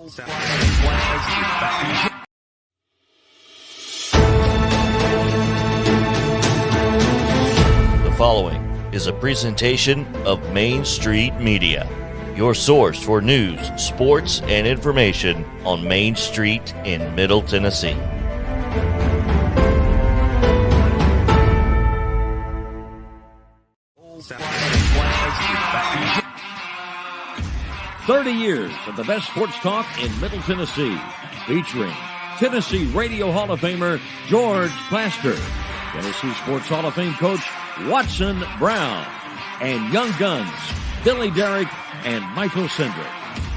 The following is a presentation of Main Street Media, your source for news, sports, and information on Main Street in Middle Tennessee. Flags. 30 years of the best sports talk in Middle Tennessee, featuring Tennessee Radio Hall of Famer George Plaster, Tennessee Sports Hall of Fame coach Watson Brown, and Young Guns Billy Derrick and Michael Sindrick.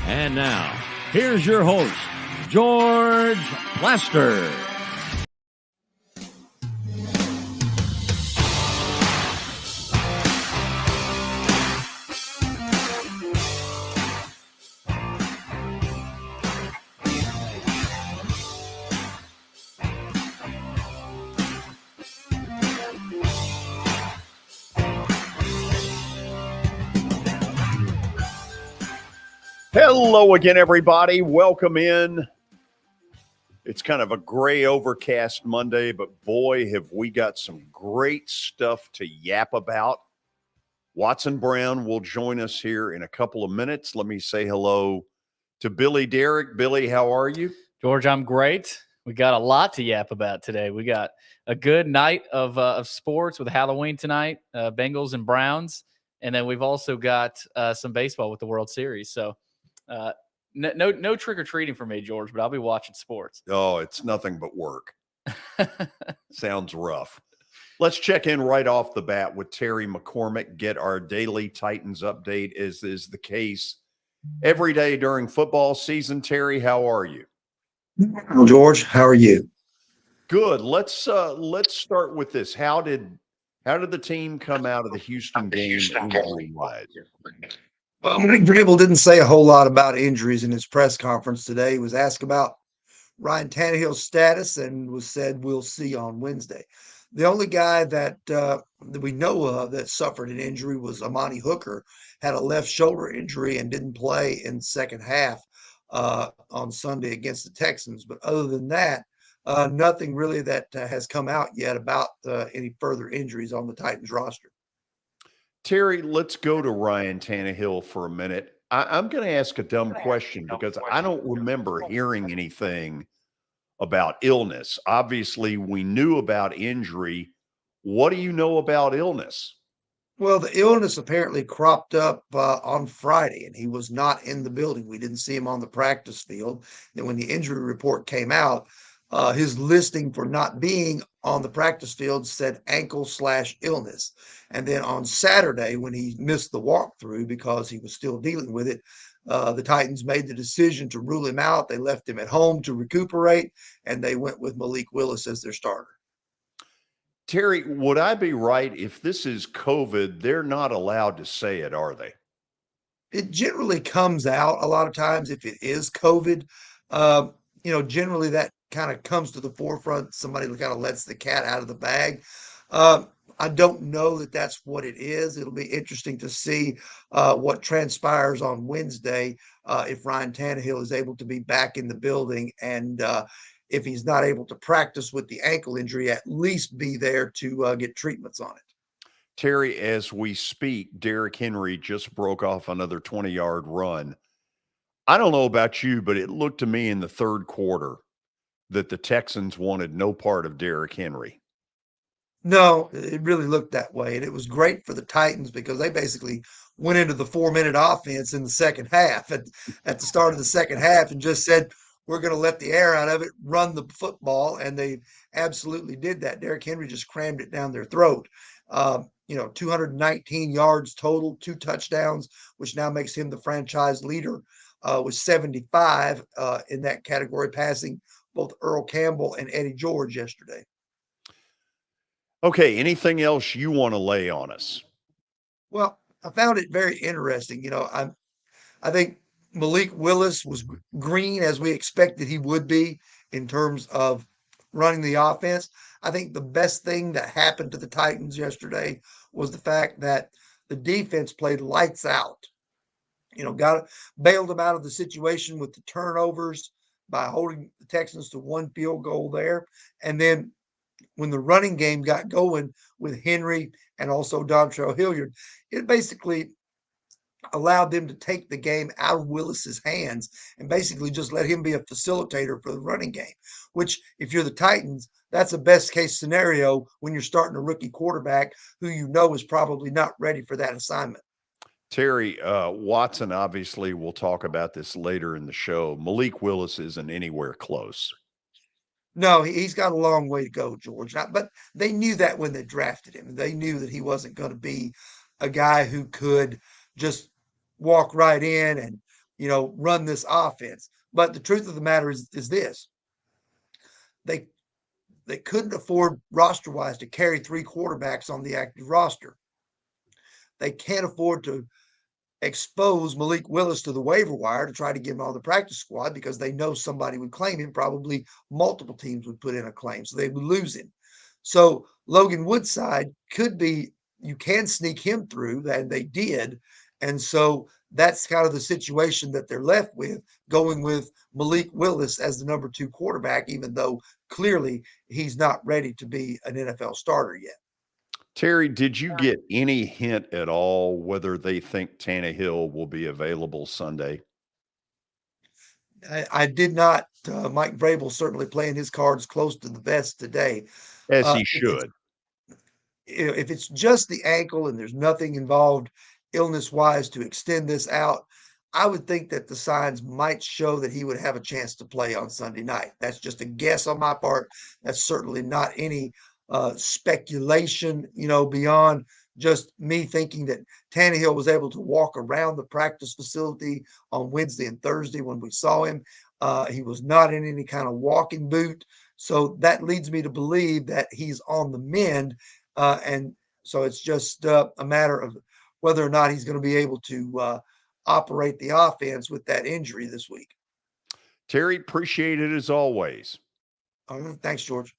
And now, here's your host, George Plaster. Hello again, everybody. Welcome in. It's kind of a gray, overcast Monday, but boy, have we got some great stuff to yap about. Watson Brown will join us here in a couple of minutes. Let me say hello to Billy Derrick. Billy, how are you? George, I'm great. We got a lot to yap about today. We got a good night of sports with Halloween tonight, Bengals and Browns, and then we've also got some baseball with the World Series. So no trick-or-treating for me, George, but I'll be watching sports. Oh, it's nothing but work. Sounds rough. Let's check in right off the bat with Terry McCormick, get our daily Titans update, as is the case every day during football season. Terry, how are you? Well, George, how are you? Good. Let's start with this. How did the team come out of the Houston game injury-wise? Well, Mike Vrabel didn't say a whole lot about injuries in his press conference today. He was asked about Ryan Tannehill's status and was said, we'll see on Wednesday. The only guy that we know of that suffered an injury was Amani Hooker, had a left shoulder injury and didn't play in the second half on Sunday against the Texans. But other than that, nothing really that has come out yet about any further injuries on the Titans roster. Terry, let's go to Ryan Tannehill for a minute. I'm going to ask a dumb question because I don't remember hearing anything about illness. Obviously, we knew about injury. What do you know about illness? Well, the illness apparently cropped up on Friday, and he was not in the building. We didn't see him on the practice field. And when the injury report came out, his listing for not being on the practice field said ankle/illness. And then on Saturday, when he missed the walkthrough because he was still dealing with it, the Titans made the decision to rule him out. They left him at home to recuperate, and they went with Malik Willis as their starter. Terry, would I be right if this is COVID, they're not allowed to say it, are they? It generally comes out a lot of times if it is COVID. Generally that kind of comes to the forefront. Somebody kind of lets the cat out of the bag. I don't know that that's what it is. It'll be interesting to see what transpires on Wednesday if Ryan Tannehill is able to be back in the building, and if he's not able to practice with the ankle injury, at least be there to get treatments on it. Terry, as we speak, Derrick Henry just broke off another 20-yard run. I don't know about you, but it looked to me in the third quarter that the Texans wanted no part of Derrick Henry. No, it really looked that way. And it was great for the Titans because they basically went into the 4-minute offense in the second half at the start of the second half and just said, we're going to let the air out of it, run the football. And they absolutely did that. Derrick Henry just crammed it down their throat. 219 yards total, 2 touchdowns, which now makes him the franchise leader with 75 in that category, passing both Earl Campbell and Eddie George yesterday. Okay, anything else you want to lay on us? Well, I found it very interesting. I think Malik Willis was green as we expected he would be in terms of running the offense. I think the best thing that happened to the Titans yesterday was the fact that the defense played lights out bailed them out of the situation with the turnovers by holding the Texans to one field goal there. And then when the running game got going with Henry and also Dontrell Hilliard, it basically allowed them to take the game out of Willis's hands and basically just let him be a facilitator for the running game, which if you're the Titans, that's a best case scenario when you're starting a rookie quarterback who is probably not ready for that assignment. Terry, Watson, obviously, we'll talk about this later in the show. Malik Willis isn't anywhere close. No, he's got a long way to go, George. But they knew that when they drafted him. They knew that he wasn't going to be a guy who could just walk right in and, run this offense. But the truth of the matter is this. They couldn't afford roster-wise to carry 3 quarterbacks on the active roster. They can't afford to expose Malik Willis to the waiver wire to try to get him on the practice squad because they know somebody would claim him. Probably multiple teams would put in a claim, so they would lose him. So Logan Woodside could be, you can sneak him through, and they did. And so that's kind of the situation that they're left with, going with Malik Willis as the number 2 quarterback, even though clearly he's not ready to be an NFL starter yet. Terry, did you get any hint at all whether they think Tannehill will be available Sunday? I did not. Mike Vrabel certainly playing his cards close to the vest today. As he should. If it's just the ankle and there's nothing involved illness-wise to extend this out, I would think that the signs might show that he would have a chance to play on Sunday night. That's just a guess on my part. That's certainly not any speculation, beyond just me thinking that Tannehill was able to walk around the practice facility on Wednesday and Thursday when we saw him. He was not in any kind of walking boot. So that leads me to believe that he's on the mend. And so it's just a matter of whether or not he's going to be able to operate the offense with that injury this week. Terry, appreciate it as always. Thanks, George.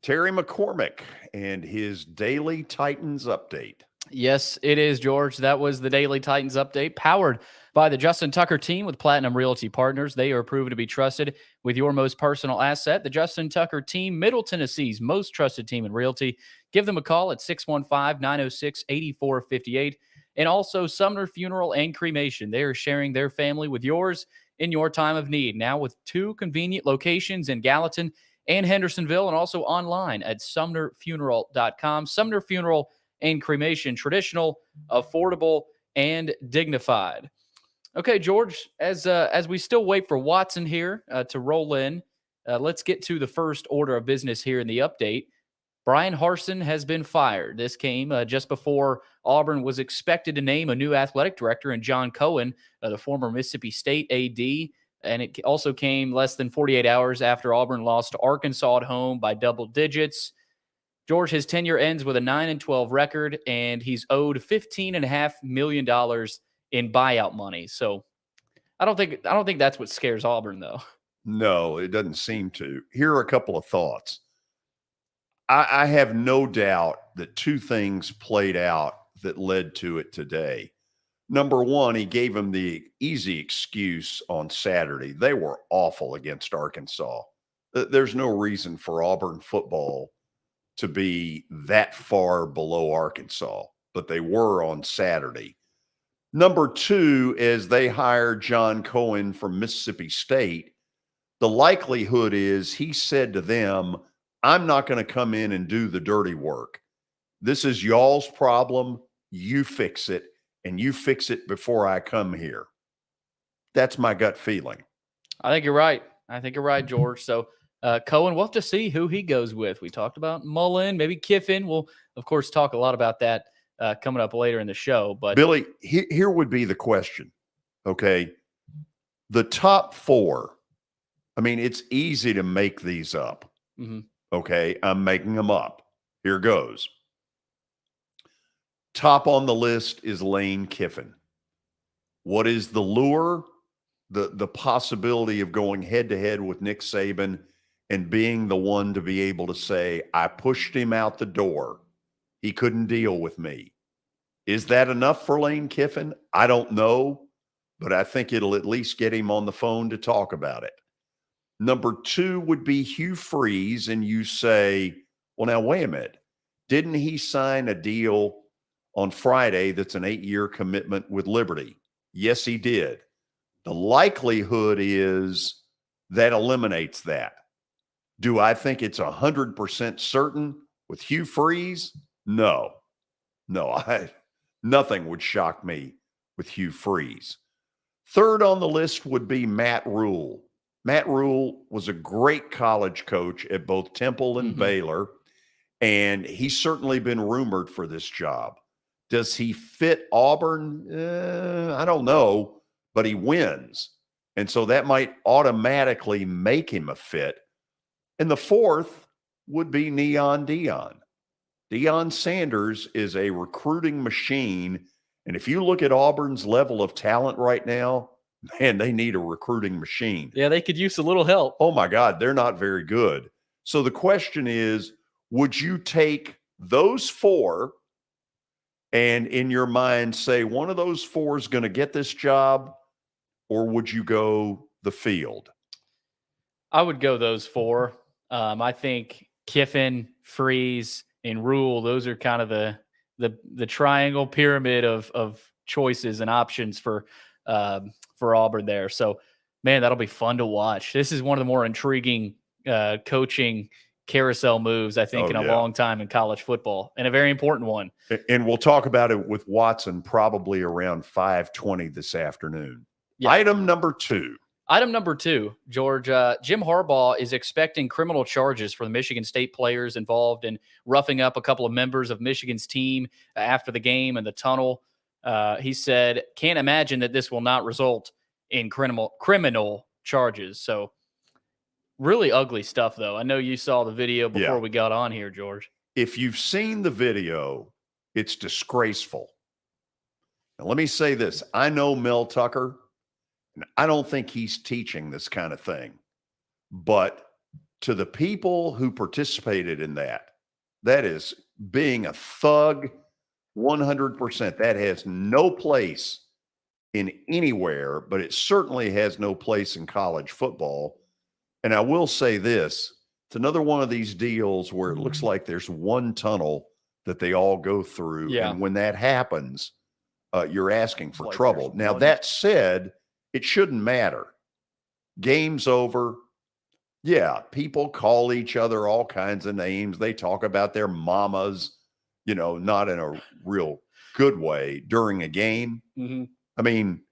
Terry McCormick and his daily Titans update. Yes, it is, George. That was the daily Titans update, powered by the Justin Tucker team with Platinum Realty Partners. They are proven to be trusted with your most personal asset. The Justin Tucker team, Middle Tennessee's most trusted team in realty. Give them a call at 615-906-8458. And also Sumner Funeral and Cremation. They are sharing their family with yours in your time of need. Now with 2 convenient locations in Gallatin and Hendersonville, and also online at sumnerfuneral.com. Sumner Funeral and Cremation, traditional, affordable, and dignified. Okay, George, as we still wait for Watson here to roll in, let's get to the first order of business here in the update. Brian Harsin has been fired. This came just before Auburn was expected to name a new athletic director in John Cohen, the former Mississippi State AD. And it also came less than 48 hours after Auburn lost to Arkansas at home by double digits. George, his tenure ends with a 9-12 record, and he's owed $15.5 million in buyout money. So I don't think that's what scares Auburn, though. No, it doesn't seem to. Here are a couple of thoughts. I have no doubt that 2 things played out that led to it today. Number one, he gave them the easy excuse on Saturday. They were awful against Arkansas. There's no reason for Auburn football to be that far below Arkansas, but they were on Saturday. Number 2, as they hired John Cohen from Mississippi State, the likelihood is he said to them, I'm not going to come in and do the dirty work. This is y'all's problem. You fix it. And you fix it before I come here. That's my gut feeling. I think you're right. George. So Cohen, we'll have to see who he goes with. We talked about Mullen, maybe Kiffin. We'll, of course, talk a lot about that coming up later in the show. But Billy, here would be the question, okay? The top 4, I mean, it's easy to make these up, okay? I'm making them up. Here goes. Top on the list is Lane Kiffin. What is the lure? The possibility of going head-to-head with Nick Saban and being the one to be able to say, I pushed him out the door. He couldn't deal with me. Is that enough for Lane Kiffin? I don't know. but I think it'll at least get him on the phone to talk about it. Number 2 would be Hugh Freeze, and you say, well, now, wait a minute. Didn't he sign a deal on Friday that's an 8-year commitment with Liberty? Yes, he did. The likelihood is that eliminates that. Do I think it's 100% certain with Hugh Freeze? No. Nothing would shock me with Hugh Freeze. Third on the list would be Matt Rule. Matt Rule was a great college coach at both Temple and Baylor, and he's certainly been rumored for this job. Does he fit Auburn? I don't know, but he wins. And so that might automatically make him a fit. And the fourth would be Neon Deion. Deion Sanders is a recruiting machine. And if you look at Auburn's level of talent right now, man, they need a recruiting machine. Yeah, they could use a little help. Oh, my God, they're not very good. So the question is, would you take those 4 and in your mind say one of those 4 is going to get this job, or would you go the field? I would go those 4. I think Kiffin, Freeze, and Rule, those are kind of the triangle pyramid of choices and options for Auburn there. So, man, that'll be fun to watch. This is one of the more intriguing coaching carousel moves, I think, in a long time in college football, and a very important one. And we'll talk about it with Watson probably around 5:20 this afternoon. Yeah. Item number 2. Item number 2, George, Jim Harbaugh is expecting criminal charges for the Michigan State players involved in roughing up a couple of members of Michigan's team after the game in the tunnel. He said, can't imagine that this will not result in criminal charges. So really ugly stuff, though. I know you saw the video before we got on here, George. If you've seen the video, it's disgraceful. Now, let me say this. I know Mel Tucker, and I don't think he's teaching this kind of thing. But to the people who participated in that is being a thug 100%. That has no place in anywhere, but it certainly has no place in college football. And I will say this, it's another one of these deals where it looks like there's one tunnel that they all go through. Yeah. And when that happens, you're asking for trouble. Now, that said, it shouldn't matter. Game's over. Yeah, people call each other all kinds of names. They talk about their mamas, not in a real good way during a game. Mm-hmm. I mean,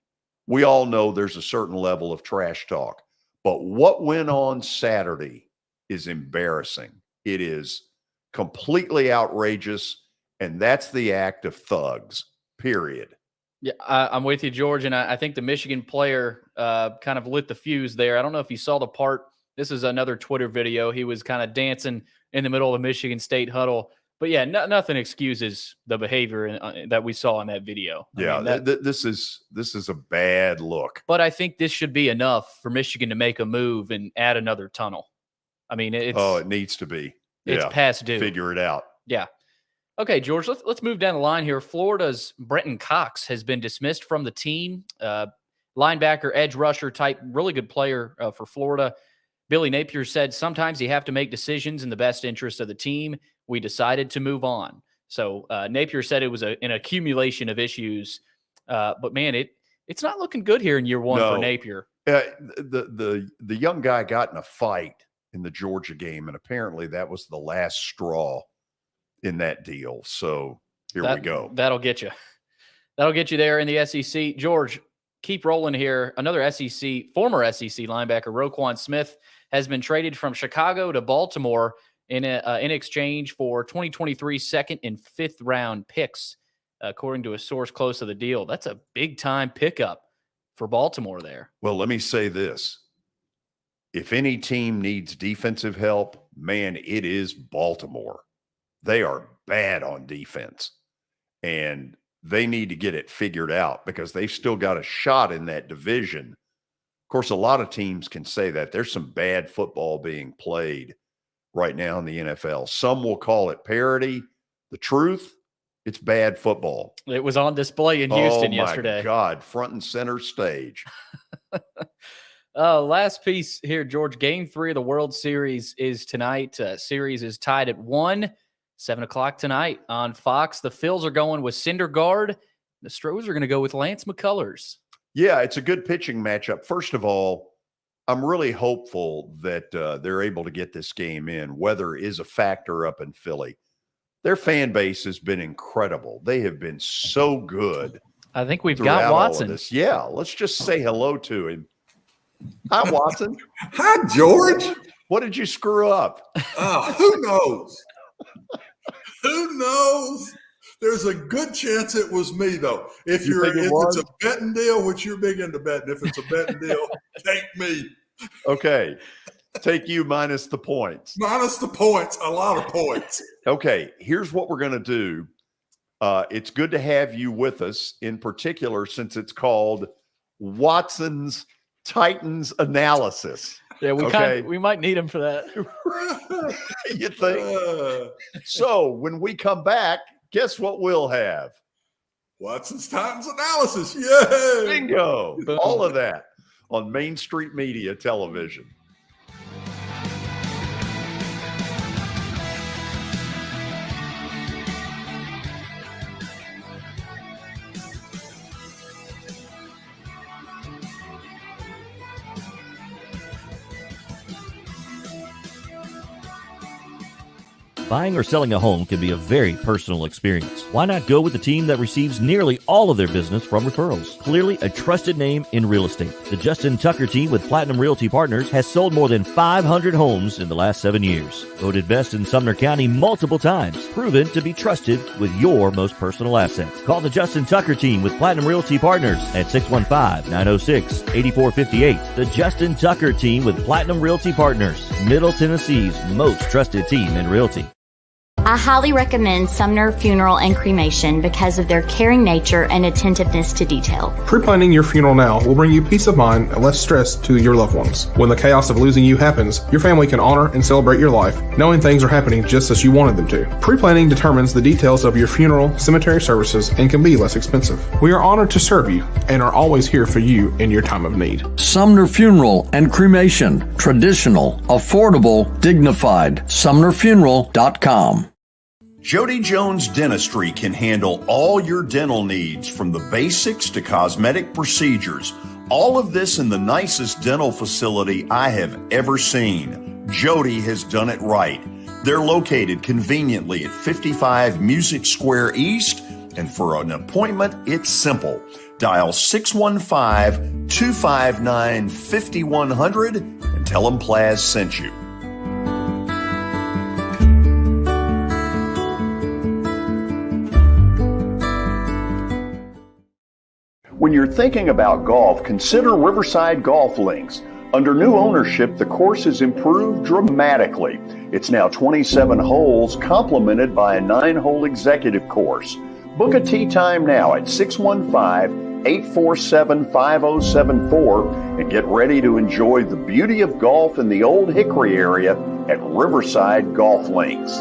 we all know there's a certain level of trash talk. But what went on Saturday is embarrassing. It is completely outrageous, and that's the act of thugs, period. Yeah, I'm with you, George, and I think the Michigan player kind of lit the fuse there. I don't know if you saw the part. This is another Twitter video. He was kind of dancing in the middle of the Michigan State huddle. But, yeah, nothing excuses the behavior that we saw in that video. This is a bad look. But I think this should be enough for Michigan to make a move and add another tunnel. I mean, it needs to be. It's past due. Figure it out. Yeah. Okay, George, let's move down the line here. Florida's Brenton Cox has been dismissed from the team. Linebacker, edge rusher type, really good player for Florida. Billy Napier said sometimes you have to make decisions in the best interest of the team. We decided to move on. So Napier said it was an accumulation of issues. But, man, it's not looking good here in year one for Napier. The young guy got in a fight in the Georgia game, and apparently that was the last straw in that deal. So here we go. That'll get you. That'll get you there in the SEC. George, keep rolling here. Another former SEC linebacker, Roquan Smith, has been traded from Chicago to Baltimore in exchange for 2023 second and fifth round picks, according to a source close to the deal. That's a big time pickup for Baltimore there. Well, let me say this. If any team needs defensive help, man, it is Baltimore. They are bad on defense, and they need to get it figured out because they've still got a shot in that division. Of course, a lot of teams can say that. There's some bad football being played right now in the NFL. Some will call it parity. The truth It's bad football. It was on display in Houston yesterday. Oh, my God. Front and center stage. Last piece here, George. Game 3 of the World Series is tonight. Series is tied at 1, 7 o'clock tonight on Fox. The Phils are going with Syndergaard. The Stros are going to go with Lance McCullers. Yeah, it's a good pitching matchup. First of all, I'm really hopeful that they're able to get this game in. Weather is a factor up in Philly. Their fan base has been incredible. They have been so good. I think we've got Watson. Yeah, let's just say hello to him. Hi, Watson. Hi, George. What did you screw up? Who knows? Who knows? There's a good chance it was me, though. If it's a betting deal, which you're big into betting, if it's a betting deal, take me. Okay. Take you minus the points. Minus the points. A lot of points. Okay. Here's what we're going to do. It's good to have you with us, in particular, since it's called Watson's Titans analysis. Yeah, we might need him for that. You think? So when we come back, guess what we'll have? Watson's Titans analysis. Yay! Bingo! Boom. All of that on Main Street Media Television. Buying or selling a home can be a very personal experience. Why not go with the team that receives nearly all of their business from referrals? Clearly a trusted name in real estate. The Justin Tucker team with Platinum Realty Partners has sold more than 500 homes in the last 7 years. Voted best in Sumner County multiple times. Proven to be trusted with your most personal assets. Call the Justin Tucker team with Platinum Realty Partners at 615-906-8458. The Justin Tucker team with Platinum Realty Partners, Middle Tennessee's most trusted team in realty. I highly recommend Sumner Funeral and Cremation because of their caring nature and attentiveness to detail. Pre-planning your funeral now will bring you peace of mind and less stress to your loved ones. When the chaos of losing you happens, your family can honor and celebrate your life, knowing things are happening just as you wanted them to. Pre-planning determines the details of your funeral, cemetery services, and can be less expensive. We are honored to serve you and are always here for you in your time of need. Sumner Funeral and Cremation. Traditional, affordable, dignified. SumnerFuneral.com. Jody Jones Dentistry can handle all your dental needs, from the basics to cosmetic procedures. All of this in the nicest dental facility I have ever seen. Jody has done it right. They're located conveniently at 55 Music Square East, and for an appointment, it's simple. Dial 615-259-5100 and tell them Plaz sent you. When you're thinking about golf, consider Riverside Golf Links. Under new ownership, the course has improved dramatically. It's now 27 holes, complemented by a 9-hole executive course. Book a tee time now at 615-847-5074 and get ready to enjoy the beauty of golf in the Old Hickory area at Riverside Golf Links.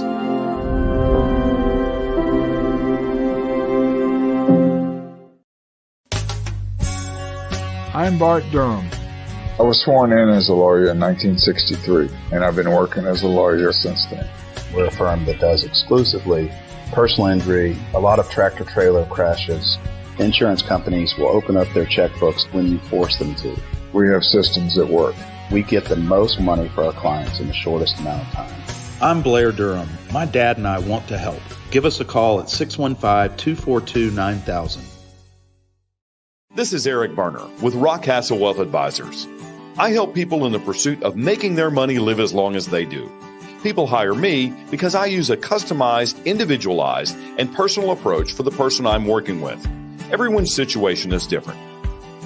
I'm Bart Durham. I was sworn in as a lawyer in 1963, and I've been working as a lawyer since then. We're a firm that does exclusively personal injury, a lot of tractor-trailer crashes. Insurance companies will open up their checkbooks when you force them to. We have systems that work. We get the most money for our clients in the shortest amount of time. I'm Blair Durham. My dad and I want to help. Give us a call at 615-242-9000. This is Eric Berner with Rockcastle Wealth Advisors. I help people in the pursuit of making their money live as long as they do. People hire me because I use a customized, individualized, and personal approach for the person I'm working with. Everyone's situation is different.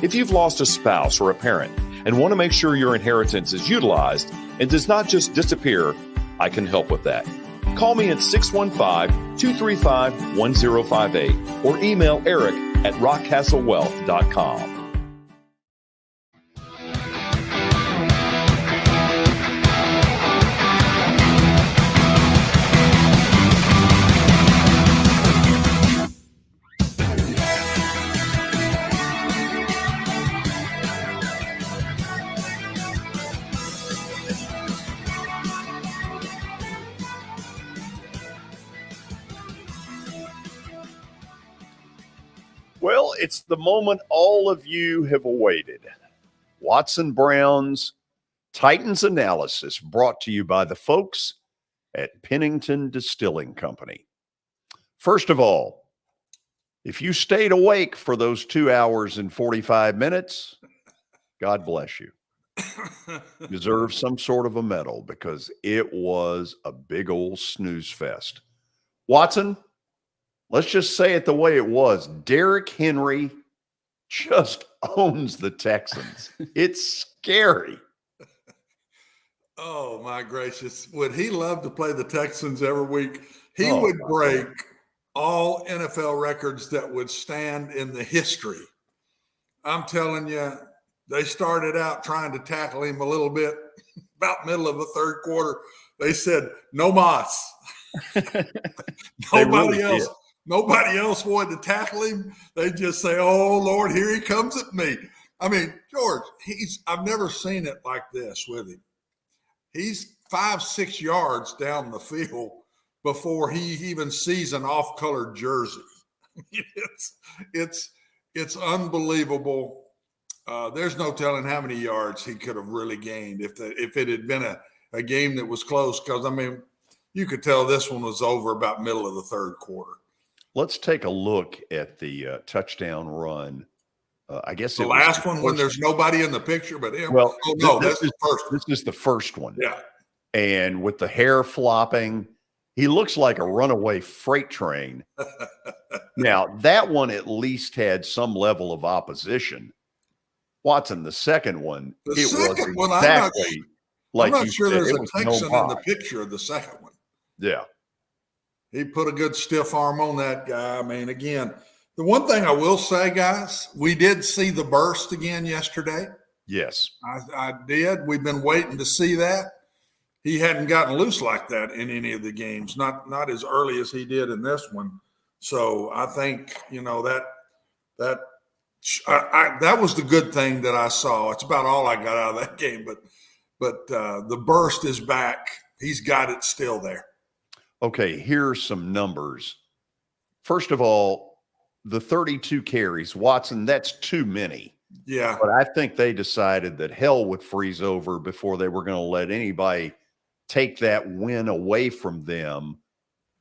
If you've lost a spouse or a parent and want to make sure your inheritance is utilized and does not just disappear, I can help with that. Call me at 615-235-1058 or email Eric at rockcastlewealth.com. it's the moment all of you have awaited. Watson Brown's Titans analysis, brought to you by the folks at Pennington Distilling Company. First of all, if you stayed awake for those 2 hours and 45 minutes, God bless you. You deserve some sort of a medal because it was a big old snooze fest. Watson, let's just say it the way it was. Derrick Henry just owns the Texans. It's scary. Oh, my gracious. Would he love to play the Texans every week? He would break all NFL records that would stand in the history. I'm telling you, they started out trying to tackle him a little bit. About middle of the third quarter, they said, no mas. Nobody else wanted to tackle him. They just say, oh, Lord, here he comes at me. I mean, George, I've never seen it like this with him. He's 5-6 yards down the field before he even sees an off-colored jersey. It's unbelievable. There's no telling how many yards he could have really gained if it had been a game that was close. Because, I mean, you could tell this one was over about middle of the third quarter. Let's take a look at the touchdown run. I guess the last one when there's nobody in the picture but him. Well, that's the first one. This is the first one. Yeah. And with the hair flopping, he looks like a runaway freight train. Now, that one at least had some level of opposition. Watson, the second one, I'm not sure there's a Texan in the picture of the second one. Yeah. He put a good stiff arm on that guy. I mean, again, the one thing I will say, guys, we did see the burst again yesterday. Yes. I did. We've been waiting to see that. He hadn't gotten loose like that in any of the games, not as early as he did in this one. So I think, that was the good thing that I saw. It's about all I got out of that game, but the burst is back. He's got it still there. Okay, here's some numbers. First of all, the 32 carries, Watson, that's too many. Yeah. But I think they decided that hell would freeze over before they were going to let anybody take that win away from them.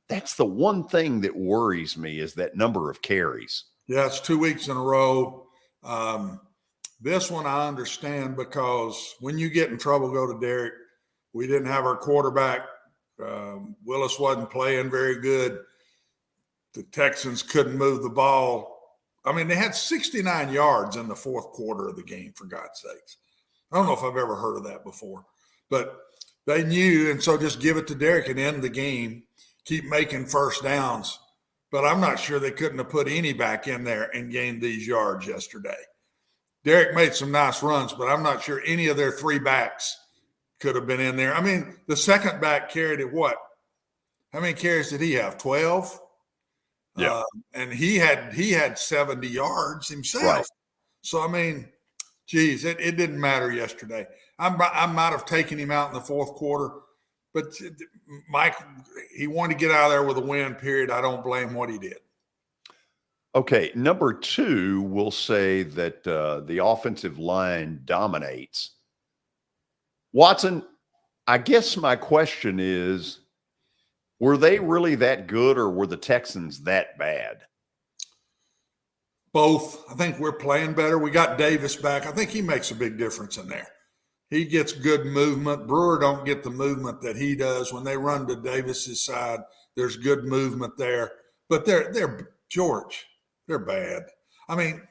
That's the one thing that worries me is that number of carries. Yeah, it's 2 weeks in a row. This one I understand because when you get in trouble, go to Derrick. We didn't have our quarterback. Willis wasn't playing very good. The Texans couldn't move the ball. I mean, they had 69 yards in the fourth quarter of the game, for God's sakes. I don't know if I've ever heard of that before. But they knew, and so just give it to Derrick and end the game. Keep making first downs. But I'm not sure they couldn't have put any back in there and gained these yards yesterday. Derrick made some nice runs, but I'm not sure any of their three backs could have been in there. I mean, the second back carried it what? How many carries did he have? 12? Yeah. And he had 70 yards himself. Right. So, I mean, geez, it didn't matter yesterday. I might have taken him out in the fourth quarter, but Mike, he wanted to get out of there with a win, period. I don't blame what he did. Okay, number two, we'll say that the offensive line dominates. Watson, I guess my question is, were they really that good or were the Texans that bad? Both. I think we're playing better. We got Davis back. I think he makes a big difference in there. He gets good movement. Brewer don't get the movement that he does. When they run to Davis's side, there's good movement there. But they're George, they're bad. I mean,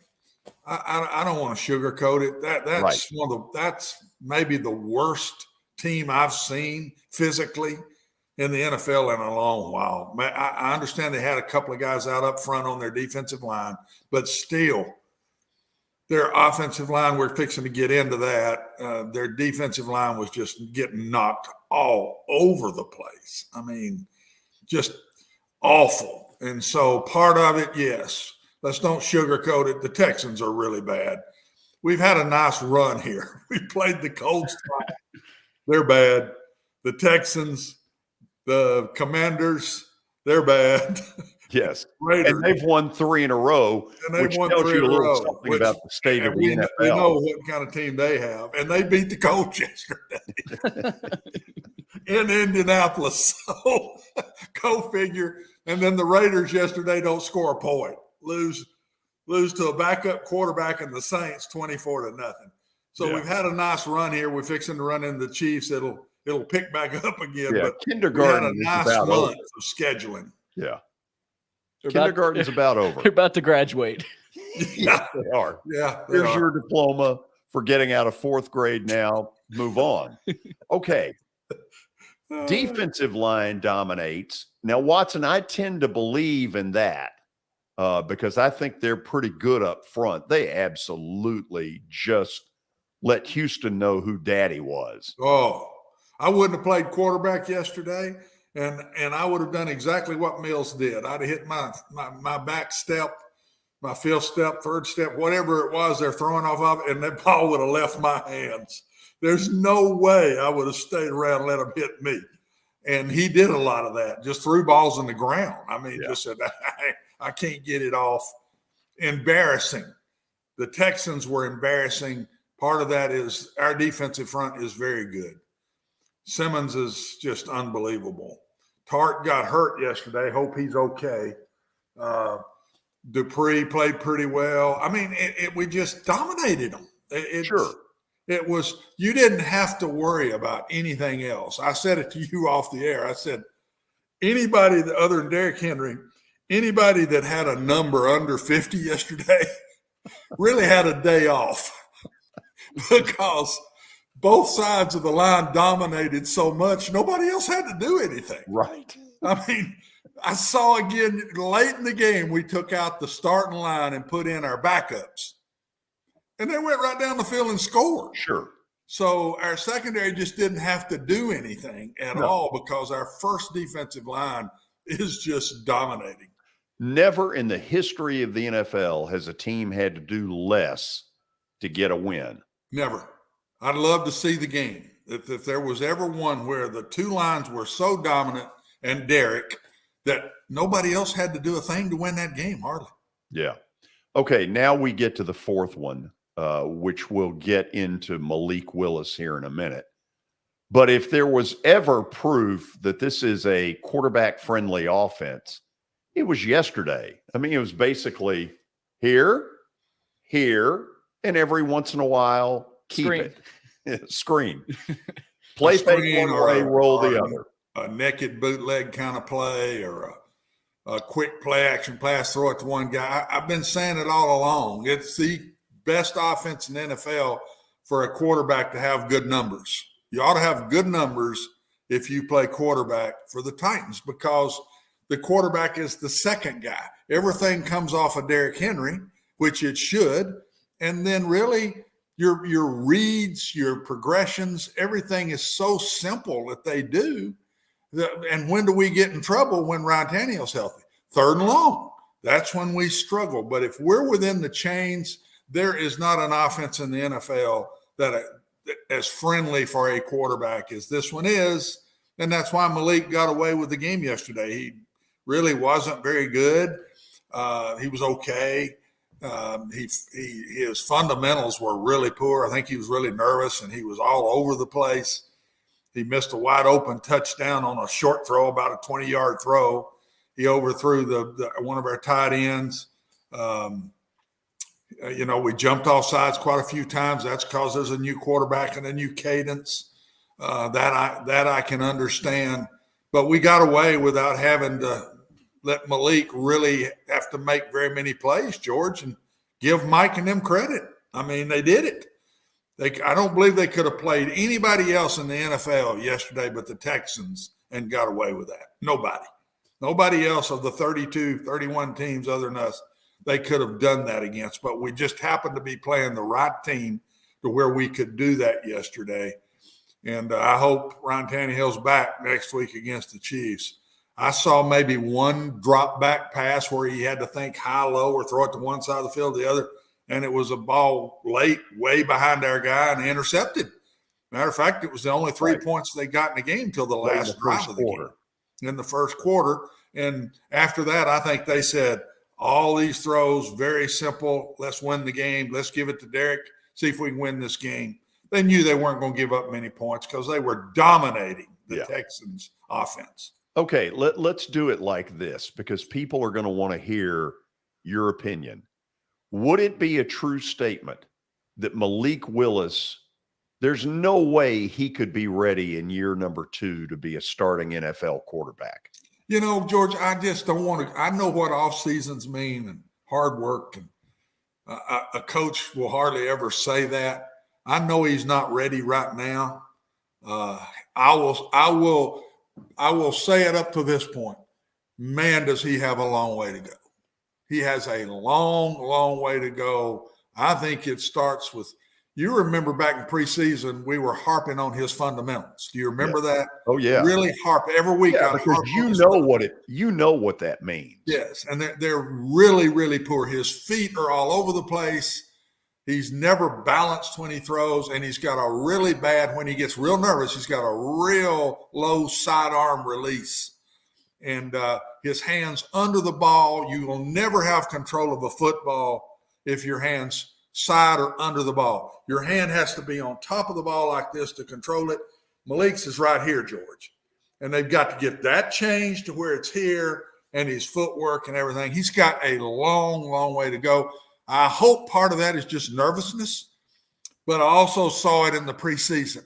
I don't want to sugarcoat it. That's right. That's maybe the worst team I've seen physically in the NFL in a long while. I understand they had a couple of guys out up front on their defensive line, but still, their offensive line, we're fixing to get into that. Their defensive line was just getting knocked all over the place. I mean, just awful. And so part of it, yes, let's don't sugarcoat it. The Texans are really bad. We've had a nice run here. We played the Colts. They're bad. The Texans, the Commanders, they're bad. Yes. Raiders. And they've won 3 in a row, which tells you a little something about the state of the NFL. We know what kind of team they have. And they beat the Colts yesterday in Indianapolis. So go figure. And then the Raiders yesterday don't score a point. Lose to a backup quarterback and the Saints 24-0. So we've had a nice run here. We're fixing to run into the Chiefs. It'll pick back up again. Yeah, but kindergarten we had a is nice about month over. of scheduling. Yeah. Kindergarten's about over. You're about to graduate. Yeah, they are. Yeah. Here's your diploma for getting out of 4th grade now. Move on. Okay. Defensive line dominates. Now, Watson, I tend to believe in that because I think they're pretty good up front. They absolutely just let Houston know who daddy was. Oh, I wouldn't have played quarterback yesterday, and I would have done exactly what Mills did. I'd have hit my back step, my 5th step, 3rd step, whatever it was they're throwing off of, and that ball would have left my hands. There's no way I would have stayed around and let him hit me. And he did a lot of that, just threw balls on the ground. I mean, just said, I can't get it off. Embarrassing. The Texans were embarrassing. Part of that is our defensive front is very good. Simmons is just unbelievable. Tart got hurt yesterday. Hope he's okay. Dupree played pretty well. I mean, we just dominated them. Sure. It was, you didn't have to worry about anything else. I said it to you off the air. I said, anybody other than Derrick Henry, anybody that had a number under 50 yesterday really had a day off because both sides of the line dominated so much, nobody else had to do anything. Right. I mean, I saw again late in the game, we took out the starting line and put in our backups. And they went right down the field and scored. Sure. So our secondary just didn't have to do anything at all because our first defensive line is just dominating. Never in the history of the NFL has a team had to do less to get a win. Never. I'd love to see the game. If there was ever one where the 2 lines were so dominant and Derrick that nobody else had to do a thing to win that game, hardly. Yeah. Okay, now we get to the 4th one. Which we'll get into Malik Willis here in a minute. But if there was ever proof that this is a quarterback-friendly offense, it was yesterday. I mean, it was basically here, and every once in a while, keep Screen. it. Screen. Play fake one way, roll the other. A naked bootleg kind of play or a quick play-action pass, throw it to one guy. I've been saying it all along. It's the best offense in the NFL for a quarterback to have good numbers. You ought to have good numbers if you play quarterback for the Titans because the quarterback is the second guy. Everything comes off of Derrick Henry, which it should, and then really your reads, your progressions, everything is so simple that they do. And when do we get in trouble? When Ryan Tannehill's healthy? 3rd and long. That's when we struggle. But if we're within the chains, there is not an offense in the NFL that as friendly for a quarterback as this one is. And that's why Malik got away with the game yesterday. He really wasn't very good. He was okay. His fundamentals were really poor. I think he was really nervous and he was all over the place. He missed a wide open touchdown on a short throw, about a 20-yard throw. He overthrew one of our tight ends. We jumped off sides quite a few times. That's because there's a new quarterback and a new cadence. That I can understand. But we got away without having to let Malik really have to make very many plays, George, and give Mike and them credit. I mean, they did it. I don't believe they could have played anybody else in the NFL yesterday but the Texans and got away with that. Nobody else of the 32, 31 teams other than us, they could have done that against. But we just happened to be playing the right team to where we could do that yesterday. And I hope Ryan Tannehill's back next week against the Chiefs. I saw maybe one drop back pass where he had to think high-low or throw it to one side of the field, the other, and it was a ball late, way behind our guy and intercepted. Matter of fact, it was the only 3 points they got in the game until the last drive of the game in the first quarter. And after that, I think they said, all these throws, very simple. Let's win the game. Let's give it to Derek, see if we can win this game. They knew they weren't going to give up many points because they were dominating the Texans offense. Okay, let's do it like this because people are going to want to hear your opinion. Would it be a true statement that Malik Willis, there's no way he could be ready in year number 2 to be a starting NFL quarterback? You know, George, I just don't want to. I know what off seasons mean and hard work, and a coach will hardly ever say that. I know he's not ready right now. I will say it up to this point. Man, does he have a long way to go. He has a long, long way to go. I think it starts with, you remember back in preseason, we were harping on his fundamentals. Do you remember that? Oh, yeah. Really harp every week. Yeah, because you know what that means. Yes, and they're really, really poor. His feet are all over the place. He's never balanced when he throws, and he's got a really bad, when he gets real nervous, he's got a real low sidearm release. And his hands under the ball, you will never have control of a football if your hands side or under the ball. Your hand has to be on top of the ball like this to control it. Malik's is right here, George. And they've got to get that changed to where it's here, and his footwork and everything. He's got a long, long way to go. I hope part of that is just nervousness, but I also saw it in the preseason.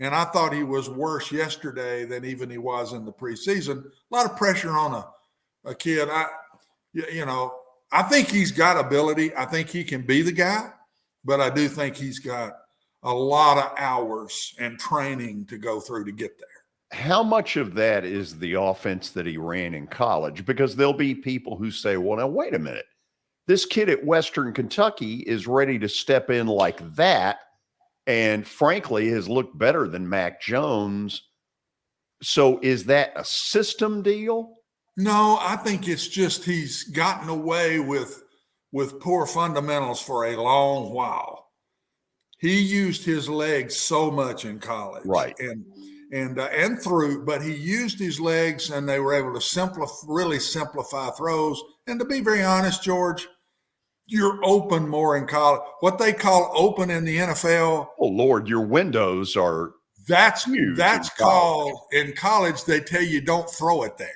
And I thought he was worse yesterday than even he was in the preseason. A lot of pressure on a kid. I think he's got ability. I think he can be the guy, but I do think he's got a lot of hours and training to go through to get there. How much of that is the offense that he ran in college? Because there'll be people who say, well, now, wait a minute. This kid at Western Kentucky is ready to step in like that and, frankly, has looked better than Mac Jones. So is that a system deal? No, I think it's just he's gotten away with poor fundamentals for a long while. He used his legs so much in college. Right. And through, but he used his legs, and they were able to really simplify throws. And to be very honest, George, you're open more in college. What they call open in the NFL. Oh, Lord, your windows are huge. That's called, in college, they tell you don't throw it there.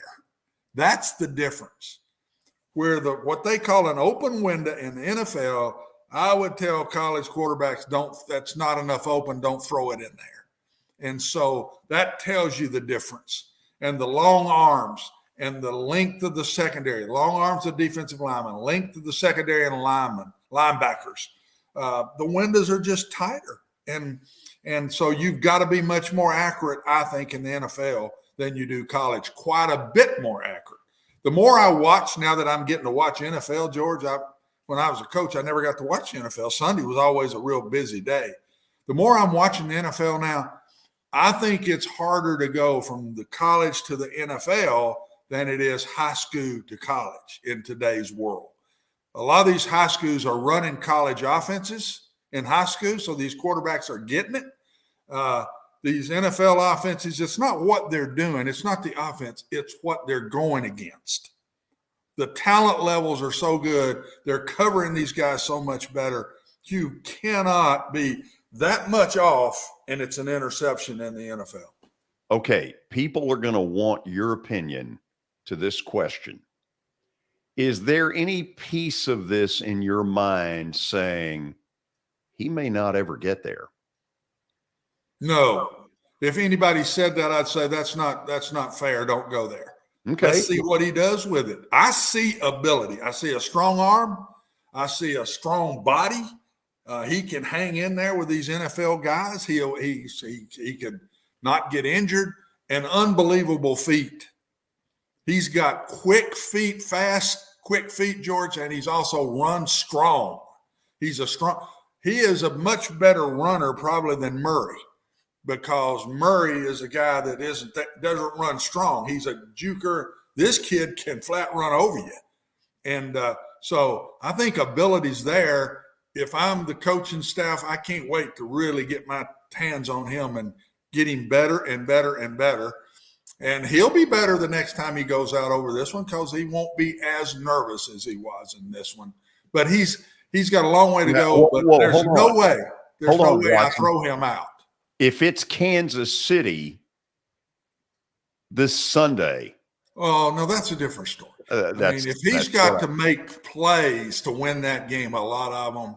That's the difference. Where what they call an open window in the NFL, I would tell college quarterbacks, that's not enough open, don't throw it in there. And so that tells you the difference. And the long arms and the length of the secondary, long arms of defensive linemen, length of the secondary and linebackers. The windows are just tighter. And so you've got to be much more accurate, I think, in the NFL than you do college, quite a bit more accurate. The more I watch, now that I'm getting to watch NFL, George, when I was a coach, I never got to watch the NFL. Sunday was always a real busy day. The more I'm watching the NFL now, I think it's harder to go from the college to the NFL than it is high school to college in today's world. A lot of these high schools are running college offenses in high school, so these quarterbacks are getting it. These NFL offenses, it's not what they're doing. It's not the offense. It's what they're going against. The talent levels are so good. They're covering these guys so much better. You cannot be that much off, and it's an interception in the NFL. Okay, people are going to want your opinion to this question. Is there any piece of this in your mind saying he may not ever get there? No. If anybody said that, I'd say that's not fair. Don't go there. Okay. Let's see what he does with it. I see ability. I see a strong arm. I see a strong body. He can hang in there with these NFL guys. He could not get injured, and unbelievable feet. He's got quick feet, fast, quick feet, George, and he's also run strong. He is a much better runner probably than Murray, because Murray is a guy that doesn't run strong. He's a juker. This kid can flat run over you. And so I think ability's there. If I'm the coaching staff, I can't wait to really get my hands on him and get him better and better and better. And he'll be better the next time he goes out over this one because he won't be as nervous as he was in this one. But he's got a long way to go. But there's no way. There's no way I throw him out. If it's Kansas City this Sunday. Oh, no, that's a different story. If he's got to make plays to win that game, a lot of them,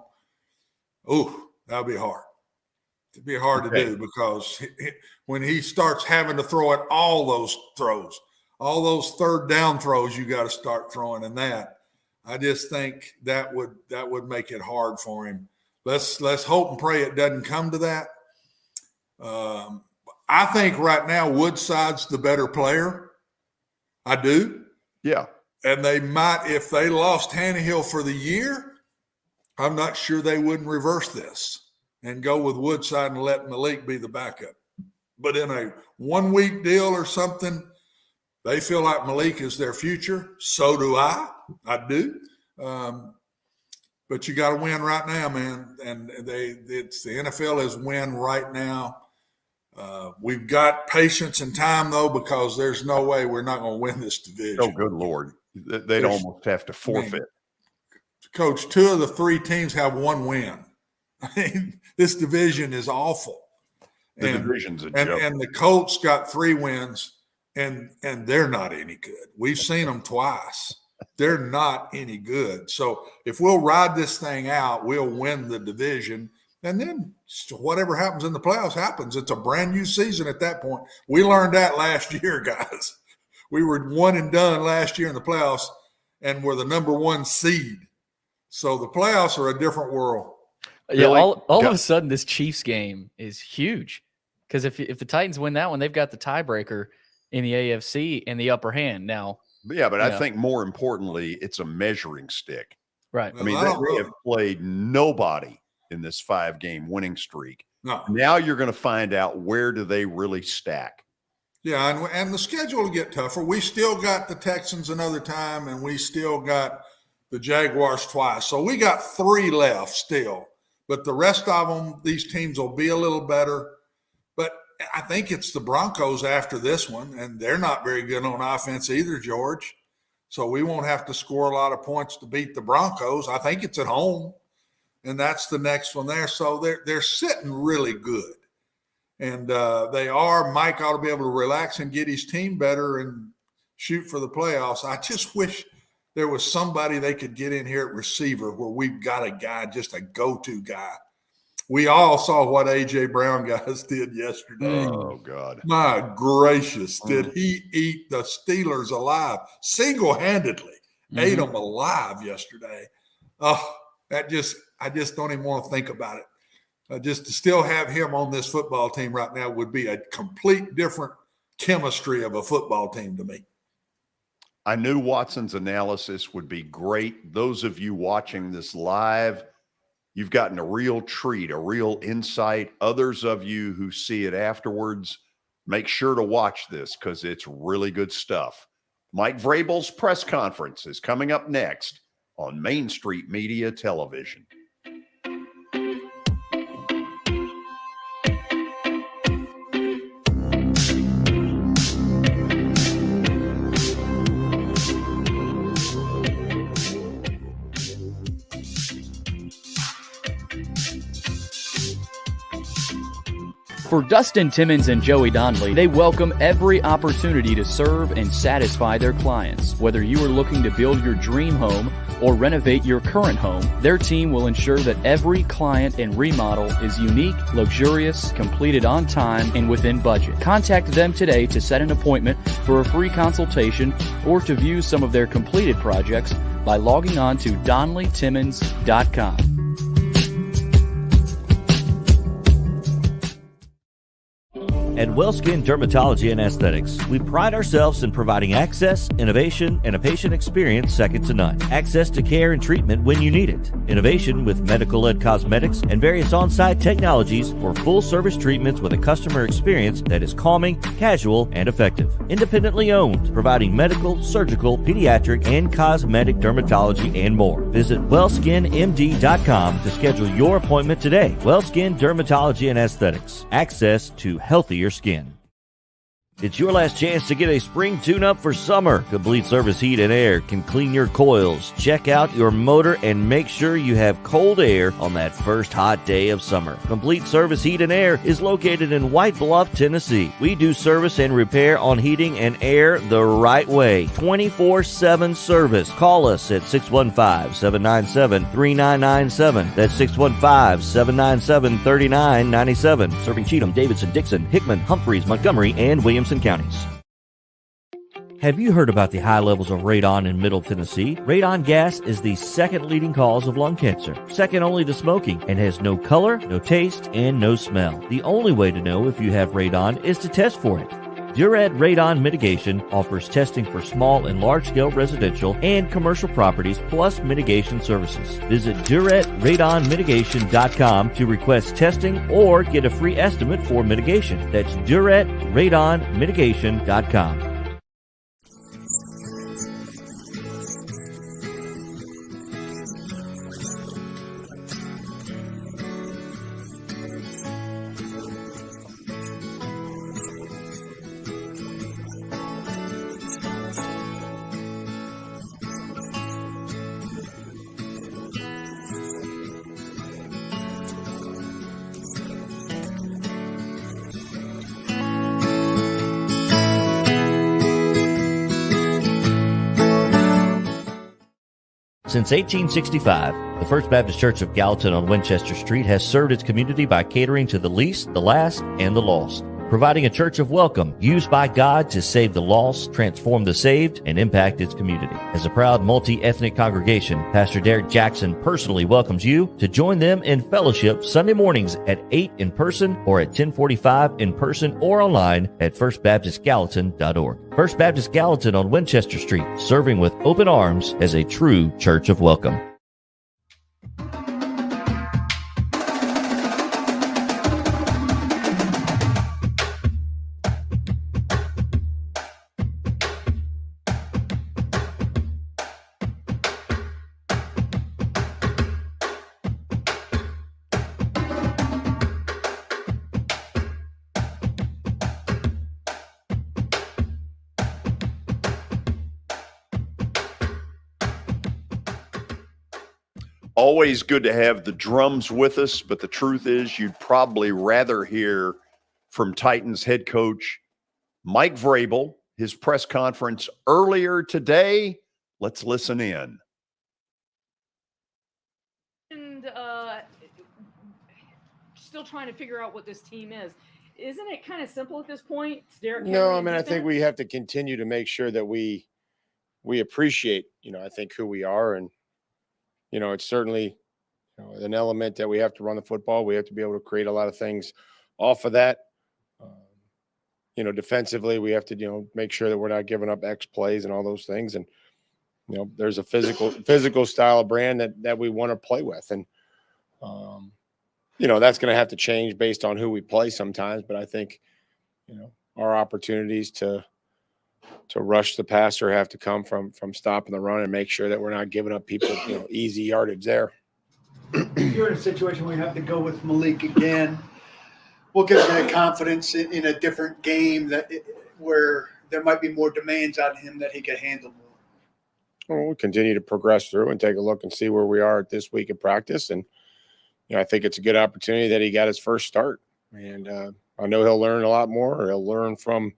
that'll be hard. It'd be hard to do because when he starts having to throw at all those throws, all those third down throws, you got to start throwing in that. I just think that would make it hard for him. Let's hope and pray it doesn't come to that. I think right now Woodside's the better player. I do. Yeah. And they might, if they lost Tannehill for the year, I'm not sure they wouldn't reverse this and go with Woodside and let Malik be the backup. But in a 1 week deal or something, they feel like Malik is their future. So do I. I do. But you got to win right now, man. And the NFL is win right now. We've got patience and time, though, because there's no way we're not going to win this division. Oh, good Lord. They'd almost have to forfeit. Coach, 2 of the 3 teams have 1 win. I mean, this division is awful. The division's a joke. And the Colts got 3 wins, and they're not any good. We've seen them twice. They're not any good. So if we'll ride this thing out, we'll win the division. And then whatever happens in the playoffs happens. It's a brand new season at that point. We learned that last year, guys. We were 1 and done last year in the playoffs, and we're the number 1 seed. So the playoffs are a different world. Yeah, all of a sudden, this Chiefs game is huge because if the Titans win that one, they've got the tiebreaker in the AFC and the upper hand now. Yeah, but I think more importantly, it's a measuring stick. Right. I mean, they have played nobody in this 5-game winning streak. No. Now you're going to find out where do they really stack. Yeah, and the schedule will get tougher. We still got the Texans another time, and we still got the Jaguars twice. So we got 3 left still. But the rest of them, these teams will be a little better. But I think it's the Broncos after this one, and they're not very good on offense either, George. So we won't have to score a lot of points to beat the Broncos. I think it's at home, and that's the next one there. So they're sitting really good. And they are. Mike ought to be able to relax and get his team better and shoot for the playoffs. I just wish there was somebody they could get in here at receiver where we've got a guy, just a go-to guy. We all saw what A.J. Brown guys did yesterday. Oh, God. My gracious, did he eat the Steelers alive? Single-handedly ate them alive yesterday. Oh, I just don't even want to think about it. Just to still have him on this football team right now would be a complete different chemistry of a football team to me. I knew Watson's analysis would be great. Those of you watching this live, you've gotten a real treat, a real insight. Others of you who see it afterwards, make sure to watch this because it's really good stuff. Mike Vrabel's press conference is coming up next on Main Street Media Television. For Dustin Timmons and Joey Donnelly, they welcome every opportunity to serve and satisfy their clients. Whether you are looking to build your dream home or renovate your current home, their team will ensure that every client and remodel is unique, luxurious, completed on time, and within budget. Contact them today to set an appointment for a free consultation or to view some of their completed projects by logging on to DonnellyTimmons.com. At WellSkin Dermatology and Aesthetics, we pride ourselves in providing access, innovation, and a patient experience second to none. Access to care and treatment when you need it. Innovation with medical-led cosmetics and various on-site technologies for full-service treatments with a customer experience that is calming, casual, and effective. Independently owned, providing medical, surgical, pediatric, and cosmetic dermatology and more. Visit WellSkinMD.com to schedule your appointment today. WellSkin Dermatology and Aesthetics. Access to healthier skin. It's your last chance to get a spring tune-up for summer. Complete Service Heat and Air can clean your coils, check out your motor, and make sure you have cold air on that first hot day of summer. Complete Service Heat and Air is located in White Bluff, Tennessee. We do service and repair on heating and air the right way. 24/7 service. Call us at 615-797-3997. That's 615-797-3997. Serving Cheatham, Davidson, Dixon, Hickman, Humphreys, Montgomery, and Williamson counties. Have you heard about the high levels of radon in Middle Tennessee? Radon gas is the second leading cause of lung cancer, second only to smoking, and has no color, no taste, and no smell. The only way to know if you have radon is to test for it. Duret Radon Mitigation offers testing for small and large-scale residential and commercial properties, plus mitigation services. Visit DuretRadonMitigation.com to request testing or get a free estimate for mitigation. That's DuretRadonMitigation.com. Since 1865, the First Baptist Church of Gallatin on Winchester Street has served its community by catering to the least, the last, and the lost, providing a church of welcome used by God to save the lost, transform the saved, and impact its community. As a proud multi-ethnic congregation, Pastor Derek Jackson personally welcomes you to join them in fellowship Sunday mornings at 8 in person or at 10:45 in person or online at firstbaptistgallatin.org. First Baptist Gallatin on Winchester Street, serving with open arms as a true church of welcome. Always good to have the drums with us, but the truth is you'd probably rather hear from Titans head coach Mike Vrabel, his press conference earlier today. Let's listen in. And still trying to figure out what this team is. Isn't it kind of simple at this point? Derek no, I mean, I think we have to continue to make sure that we appreciate, I think who we are. And, it's certainly an element that we have to run the football. We have to be able to create a lot of things off of that. Defensively, we have to, make sure that we're not giving up X plays and all those things. And, there's a physical style of brand that we want to play with. And, that's going to have to change based on who we play sometimes. But I think, our opportunities to rush the passer have to come from stopping the run and make sure that we're not giving up people, easy yardage there. You're in a situation where you have to go with Malik again. We'll give him that confidence in a different game where there might be more demands on him that he could handle more. Well, we'll continue to progress through and take a look and see where we are this week of practice. And, I think it's a good opportunity that he got his first start. And I know he'll learn a lot more, or he'll learn from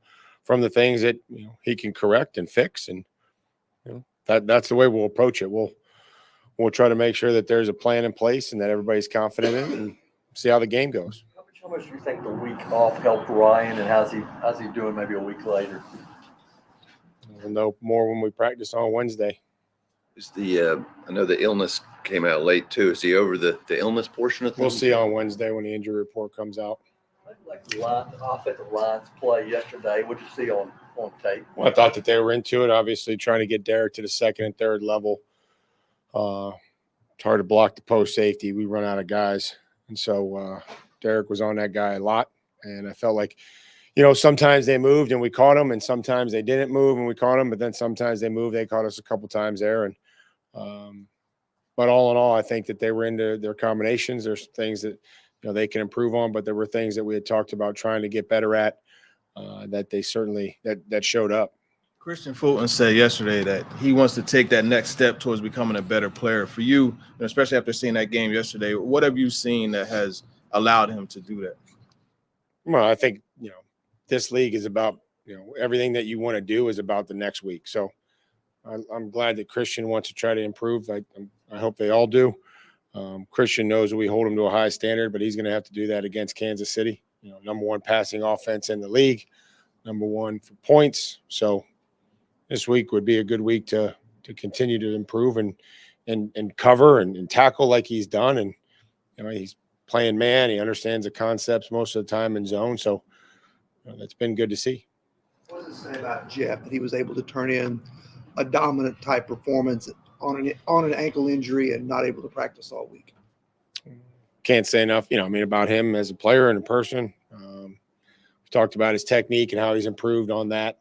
the things that he can correct and fix. And that's the way we'll approach it. We'll try to make sure that there's a plan in place and that everybody's confident in it, and see how the game goes. How much do you think the week off helped Ryan, and how's he doing maybe a week later? We'll know more when we practice on Wednesday. Is I know the illness came out late too. Is he over the illness portion of things? We'll see on Wednesday when the injury report comes out. Like the offensive line's play yesterday, what did you see on tape? Well, I thought that they were into it, obviously trying to get Derek to the second and third level. It's hard to block the post safety. We run out of guys. And so Derek was on that guy a lot. And I felt like, sometimes they moved and we caught them, and sometimes they didn't move and we caught them. But then sometimes they moved. They caught us a couple times there. And but all in all, I think that they were into their combinations. There's things that, they can improve on, but there were things that we had talked about trying to get better at. that they certainly that showed up. Christian Fulton said yesterday that he wants to take that next step towards becoming a better player. For you, especially after seeing that game yesterday, what have you seen that has allowed him to do that? Well, I think, this league is about, everything that you want to do is about the next week. So I'm glad that Christian wants to try to improve. I hope they all do. Christian knows that we hold him to a high standard, but he's going to have to do that against Kansas City, number one passing offense in the league, number one for points. So this week would be a good week to continue to improve and cover and tackle like he's done. And, he's playing man. He understands the concepts most of the time in zone. So that's been good to see. What does it say about Jeff that he was able to turn in a dominant type performance on an ankle injury and not able to practice all week? Can't say enough, about him as a player and a person. We talked about his technique and how he's improved on that.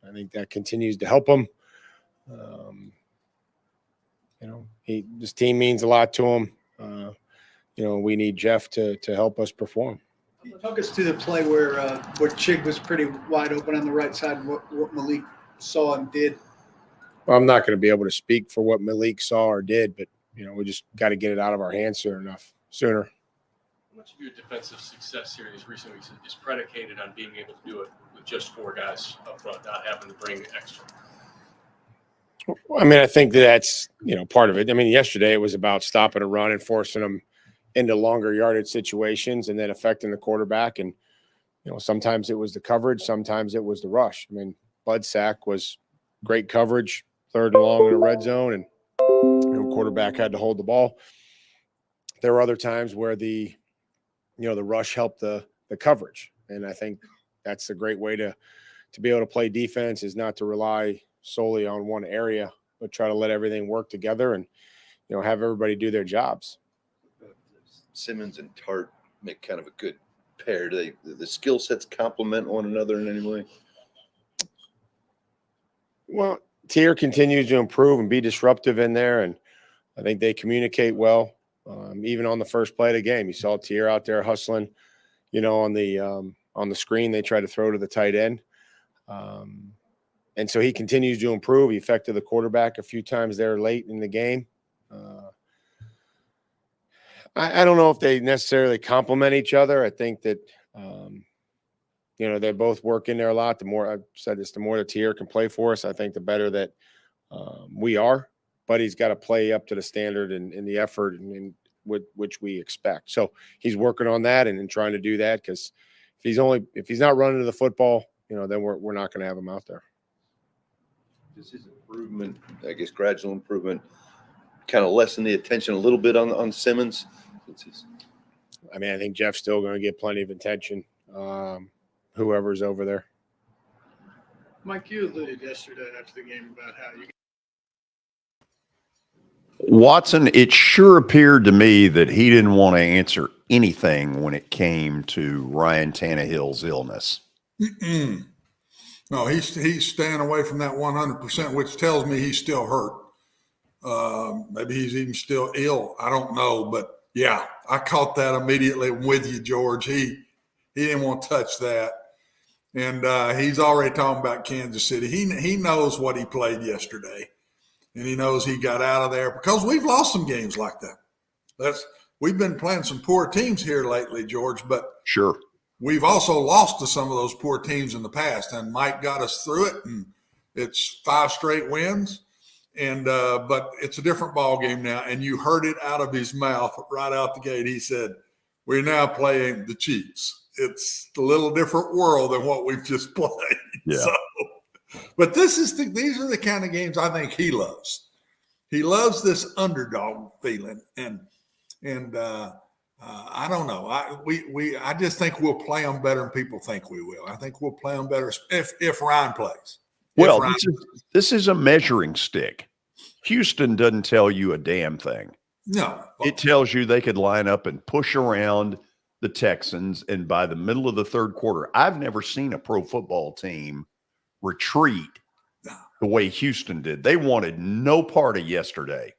I think that continues to help him. This team means a lot to him. We need Jeff to help us perform. Talk us to the play where Chig was pretty wide open on the right side, what Malik saw and did. Well, I'm not going to be able to speak for what Malik saw or did, but, we just got to get it out of our hands sooner. How much of your defensive success here in these recent weeks is predicated on being able to do it with just 4 guys up front, not having to bring extra? I think that's, part of it. Yesterday it was about stopping a run and forcing them into longer yardage situations and then affecting the quarterback. And, sometimes it was the coverage, sometimes it was the rush. Bud sack was great coverage, 3rd and long in the red zone, and quarterback had to hold the ball. There were other times where the rush helped the coverage. And I think that's a great way to be able to play defense, is not to rely solely on one area, but try to let everything work together and, have everybody do their jobs. Simmons and Tart make kind of a good pair. Do the skill sets complement one another in any way? Well, Tier continues to improve and be disruptive in there, and I think they communicate well. Even on the first play of the game, you saw Tier out there hustling, on the screen they try to throw to the tight end. And so he continues to improve. He affected the quarterback a few times there late in the game. I don't know if they necessarily complement each other. I think that, they both work in there a lot. The more I've said this, the more the Tier can play for us, I think the better that we are. But he's got to play up to the standard and the effort and which we expect. So he's working on that and trying to do that, because if he's not running to the football, then we're not going to have him out there. Does his improvement, I guess, gradual improvement, kind of lessen the attention a little bit on Simmons? I think Jeff's still going to get plenty of attention, whoever's over there. Mike, you alluded yesterday after the game about how you. Watson, it sure appeared to me that he didn't want to answer anything when it came to Ryan Tannehill's illness. Mm-mm. No, he's staying away from that 100%, which tells me he's still hurt. Maybe he's even still ill. I don't know, but yeah, I caught that immediately with you, George. He didn't want to touch that, and he's already talking about Kansas City. He knows what he played yesterday, and he knows he got out of there because we've lost some games like that. We've been playing some poor teams here lately, George, but sure. We've also lost to some of those poor teams in the past, and Mike got us through it, and it's 5 straight wins. And but it's a different ball game now, and you heard it out of his mouth right out the gate. He said, "We're now playing the Chiefs." It's a little different world than what we've just played. Yeah. So, but these are the kind of games I think he loves. He loves this underdog feeling, and I don't know. I just think we'll play them better than people think we will. I think we'll play them better if Ryan plays. Well, this is a measuring stick. Houston doesn't tell you a damn thing. No. It tells you they could line up and push around the Texans, and by the middle of the third quarter, I've never seen a pro football team retreat the way Houston did. They wanted no part of yesterday.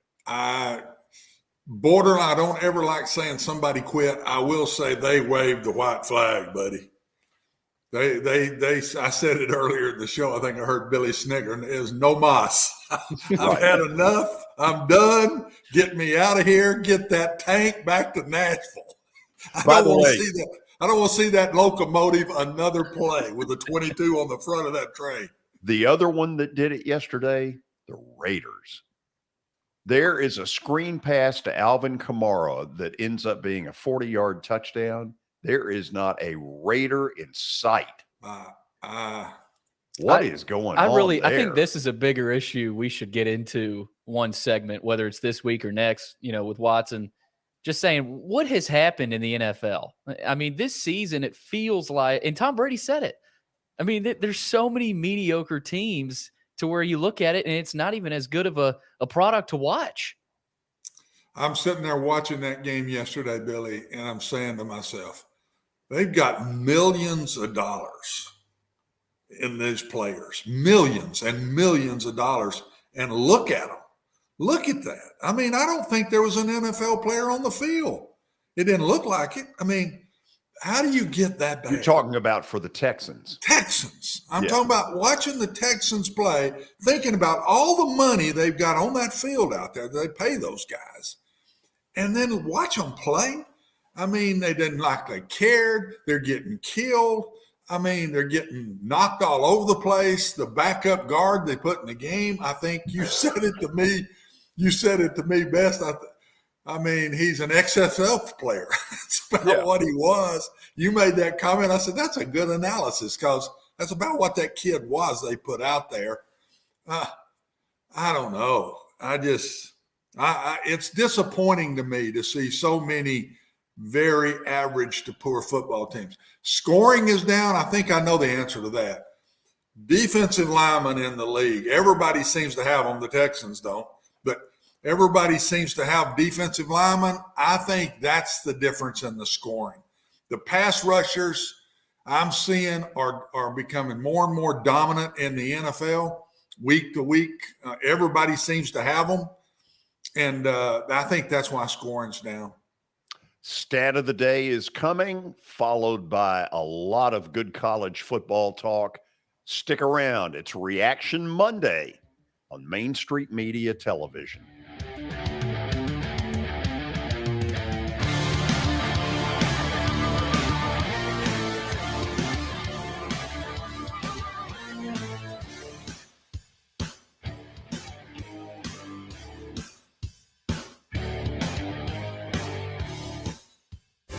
Borderline, I don't ever like saying somebody quit. I will say they waved the white flag, buddy. I said it earlier in the show. I think I heard Billy snigger, and it was no mas. I've had enough. I'm done. Get me out of here. Get that tank back to Nashville. I don't want to see that locomotive another play with a 22 on the front of that train. The other one that did it yesterday, the Raiders. There is a screen pass to Alvin Kamara that ends up being a 40-yard touchdown. There is not a Raider in sight. What is going on there? I think this is a bigger issue we should get into one segment, whether it's this week or next, with Watson. Just saying, what has happened in the NFL? I mean, this season, it feels like, and Tom Brady said it. I mean, there's so many mediocre teams to where you look at it and it's not even as good of a product to watch. I'm sitting there watching that game yesterday, Billy, and I'm saying to myself, they've got millions of dollars in these players, millions and millions of dollars, and look at them. Look at that. I mean, I don't think there was an NFL player on the field. It didn't look like it. I mean, how do you get that bad? You're talking about for the Texans. I'm talking about watching the Texans play, thinking about all the money they've got on that field out there. They pay those guys. And then watch them play. I mean, they didn't like they cared. They're getting killed. I mean, they're getting knocked all over the place. The backup guard they put in the game, I think you said it to me. You said it to me best. I mean, he's an XFL player. That's about what he was. You made that comment. I said, that's a good analysis because that's about what that kid was they put out there. I don't know. It's disappointing to me to see so many very average to poor football teams. Scoring is down. I think I know the answer to that. Defensive linemen in the league. Everybody seems to have them. The Texans don't. But everybody seems to have defensive linemen. I think that's the difference in the scoring. The pass rushers I'm seeing are becoming more and more dominant in the NFL week to week. Everybody seems to have them. And I think that's why scoring's down. Stat of the day is coming, followed by a lot of good college football talk. Stick around. It's Reaction Monday on Main Street Media Television.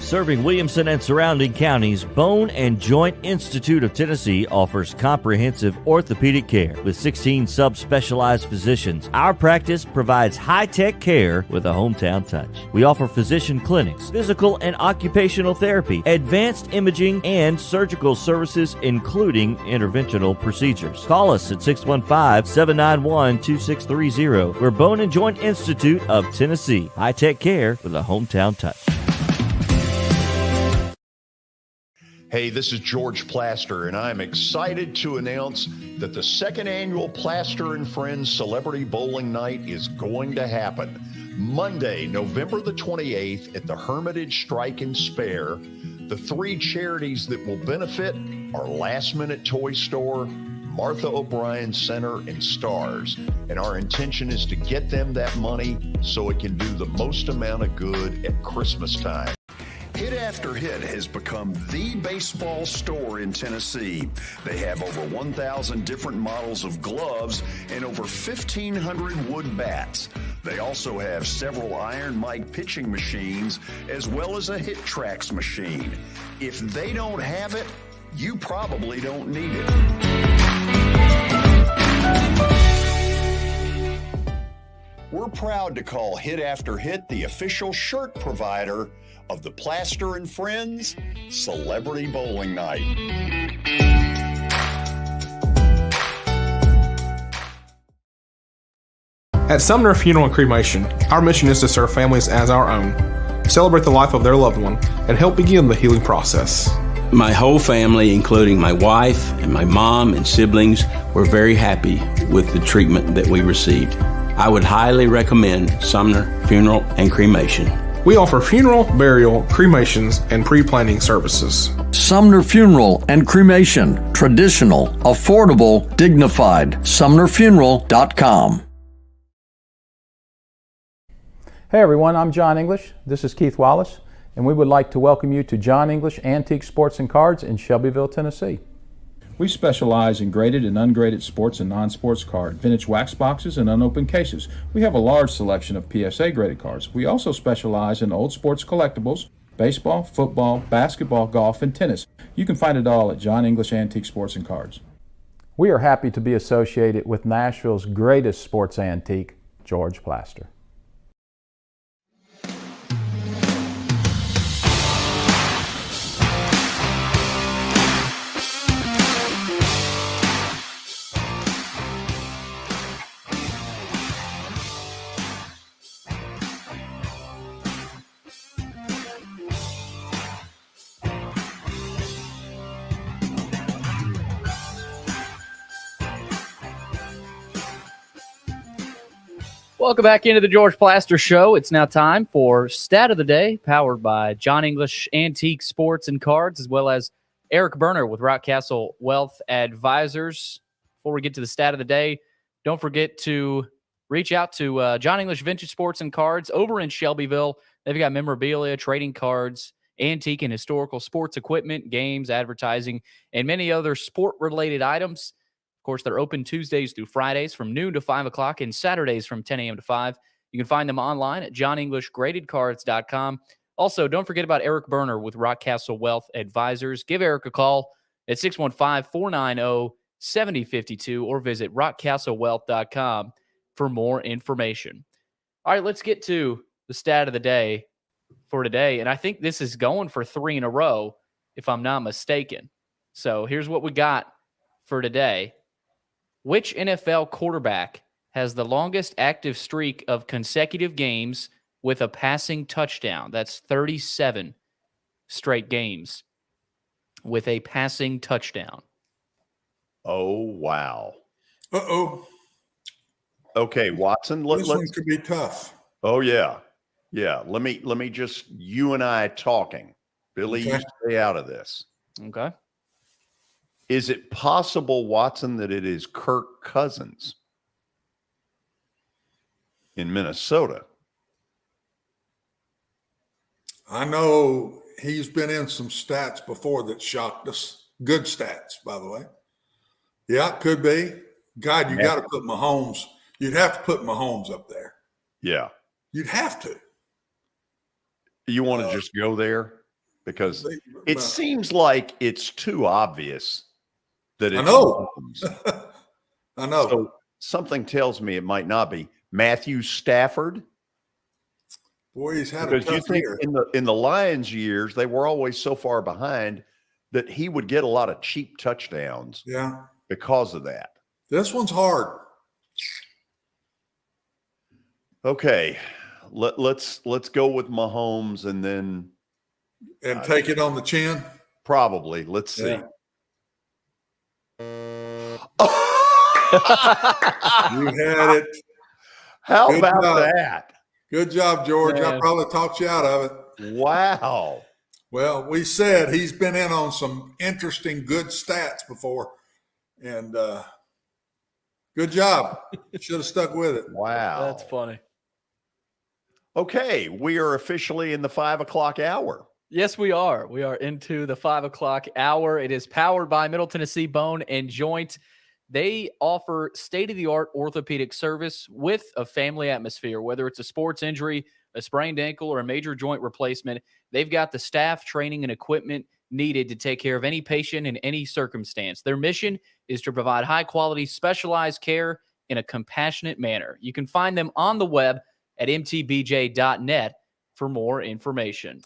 Serving Williamson and surrounding counties, Bone and Joint Institute of Tennessee offers comprehensive orthopedic care with 16 subspecialized physicians. Our practice provides high-tech care with a hometown touch. We offer physician clinics, physical and occupational therapy, advanced imaging, and surgical services, including interventional procedures. Call us at 615-791-2630. We're Bone and Joint Institute of Tennessee. High-tech care with a hometown touch. Hey, this is George Plaster, and I'm excited to announce that the second annual Plaster and Friends Celebrity Bowling Night is going to happen Monday, November the 28th at the Hermitage Strike and Spare. The three charities that will benefit are Last Minute Toy Store, Martha O'Brien Center, and Stars. And our intention is to get them that money so it can do the most amount of good at Christmas time. Hit After Hit has become the baseball store in Tennessee. They have over 1,000 different models of gloves and over 1,500 wood bats. They also have several Iron Mike pitching machines as well as a Hit Trax machine. If they don't have it, you probably don't need it. We're proud to call Hit After Hit the official shirt provider of the Plaster and Friends Celebrity Bowling Night. At Sumner Funeral and Cremation, our mission is to serve families as our own, celebrate the life of their loved one, and help begin the healing process. My whole family, including my wife and my mom and siblings, were very happy with the treatment that we received. I would highly recommend Sumner Funeral and Cremation. We offer funeral, burial, cremations, and pre-planning services. Sumner Funeral and Cremation. Traditional, affordable, dignified. SumnerFuneral.com. Hey everyone, I'm John English. This is Keith Wallace, and we would like to welcome you to John English Antique Sports and Cards in Shelbyville, Tennessee. We specialize in graded and ungraded sports and non-sports cards, vintage wax boxes, and unopened cases. We have a large selection of PSA graded cards. We also specialize in old sports collectibles, baseball, football, basketball, golf, and tennis. You can find it all at John English Antique Sports and Cards. We are happy to be associated with Nashville's greatest sports antique, George Plaster. Welcome back into the George Plaster Show. It's now time for Stat of the Day, powered by John English Antique Sports and Cards, as well as Eric Berner with Rockcastle Wealth Advisors. Before we get to the Stat of the Day, don't forget to reach out to John English Vintage Sports and Cards over in Shelbyville. They've got memorabilia, trading cards, antique and historical sports equipment, games, advertising, and many other sport-related items. Of course, they're open Tuesdays through Fridays from noon to 5 o'clock and Saturdays from 10 a.m. to 5. You can find them online at johnenglishgradedcards.com. Also, don't forget about Eric Berner with Rockcastle Wealth Advisors. Give Eric a call at 615-490-7052 or visit rockcastlewealth.com for more information. All right, let's get to the stat of the day for today. And I think this is going for 3 in a row, if I'm not mistaken. So here's what we got for today. Which NFL quarterback has the longest active streak of consecutive games with a passing touchdown? That's 37 straight games with a passing touchdown. Oh, wow. Uh-oh. Okay, Watson. This one could be tough. Oh, yeah. Yeah. Let me just, you and I talking. Billy, you stay out of this. Okay. Is it possible, Watson, that it is Kirk Cousins in Minnesota? I know he's been in some stats before that shocked us. Good stats, by the way. Yeah, it could be. God, you got to put Mahomes. You'd have to put Mahomes up there. Yeah. You'd have to. You want to just go there? Because it seems like it's too obvious that it's Mahomes. I know. So something tells me it might not be. Matthew Stafford? Boy, he's had a tough year. In the Lions years, they were always so far behind that he would get a lot of cheap touchdowns. Yeah. Because of that. This one's hard. Okay. Let's go with Mahomes and then take it on the chin. Probably. Let's see. Yeah. You had it. How Good about job. that? Good job, George. Man. I probably talked you out of it. Wow. Well, we said he's been in on some interesting, good stats before. And good job. Should have stuck with it. Wow. That's funny. Okay. We are officially in the 5 o'clock hour. Yes, we are. We are into the 5 o'clock hour. It is powered by Middle Tennessee Bone and Joint. They offer state-of-the-art orthopedic service with a family atmosphere, whether it's a sports injury, a sprained ankle, or a major joint replacement. They've got the staff, training, and equipment needed to take care of any patient in any circumstance. Their mission is to provide high-quality, specialized care in a compassionate manner. You can find them on the web at mtbj.net for more information.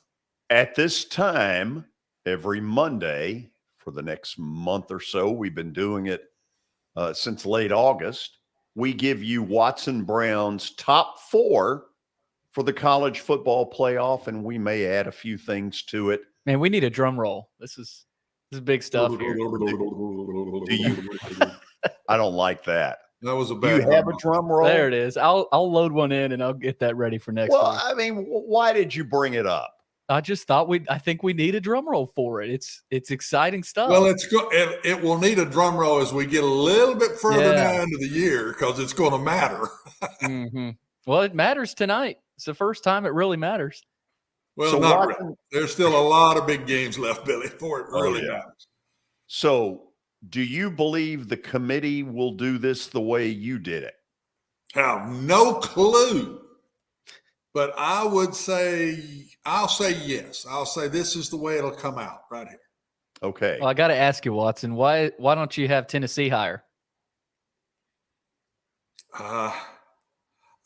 At this time, every Monday for the next month or so, we've been doing it since late August. We give you Watson Brown's top 4 for the college football playoff, and we may add a few things to it. Man, we need a drum roll. This is big stuff here. I don't like that. That was a Do bad you have a drum roll? There it is. I'll load one in and I'll get that ready for next Well, week. I mean, why did you bring it up? I just thought I think we need a drum roll for it. It's exciting stuff. Well, it will need a drum roll as we get a little bit further down into the year because it's going to matter. Mm-hmm. Well, it matters tonight. It's the first time it really matters. Well, So not really. There's still a lot of big games left, Billy, before it really matters. So, do you believe the committee will do this the way you did it? I have no clue. But I'll say yes. I'll say this is the way it'll come out right here. Okay. Well, I got to ask you, Watson, why don't you have Tennessee higher? I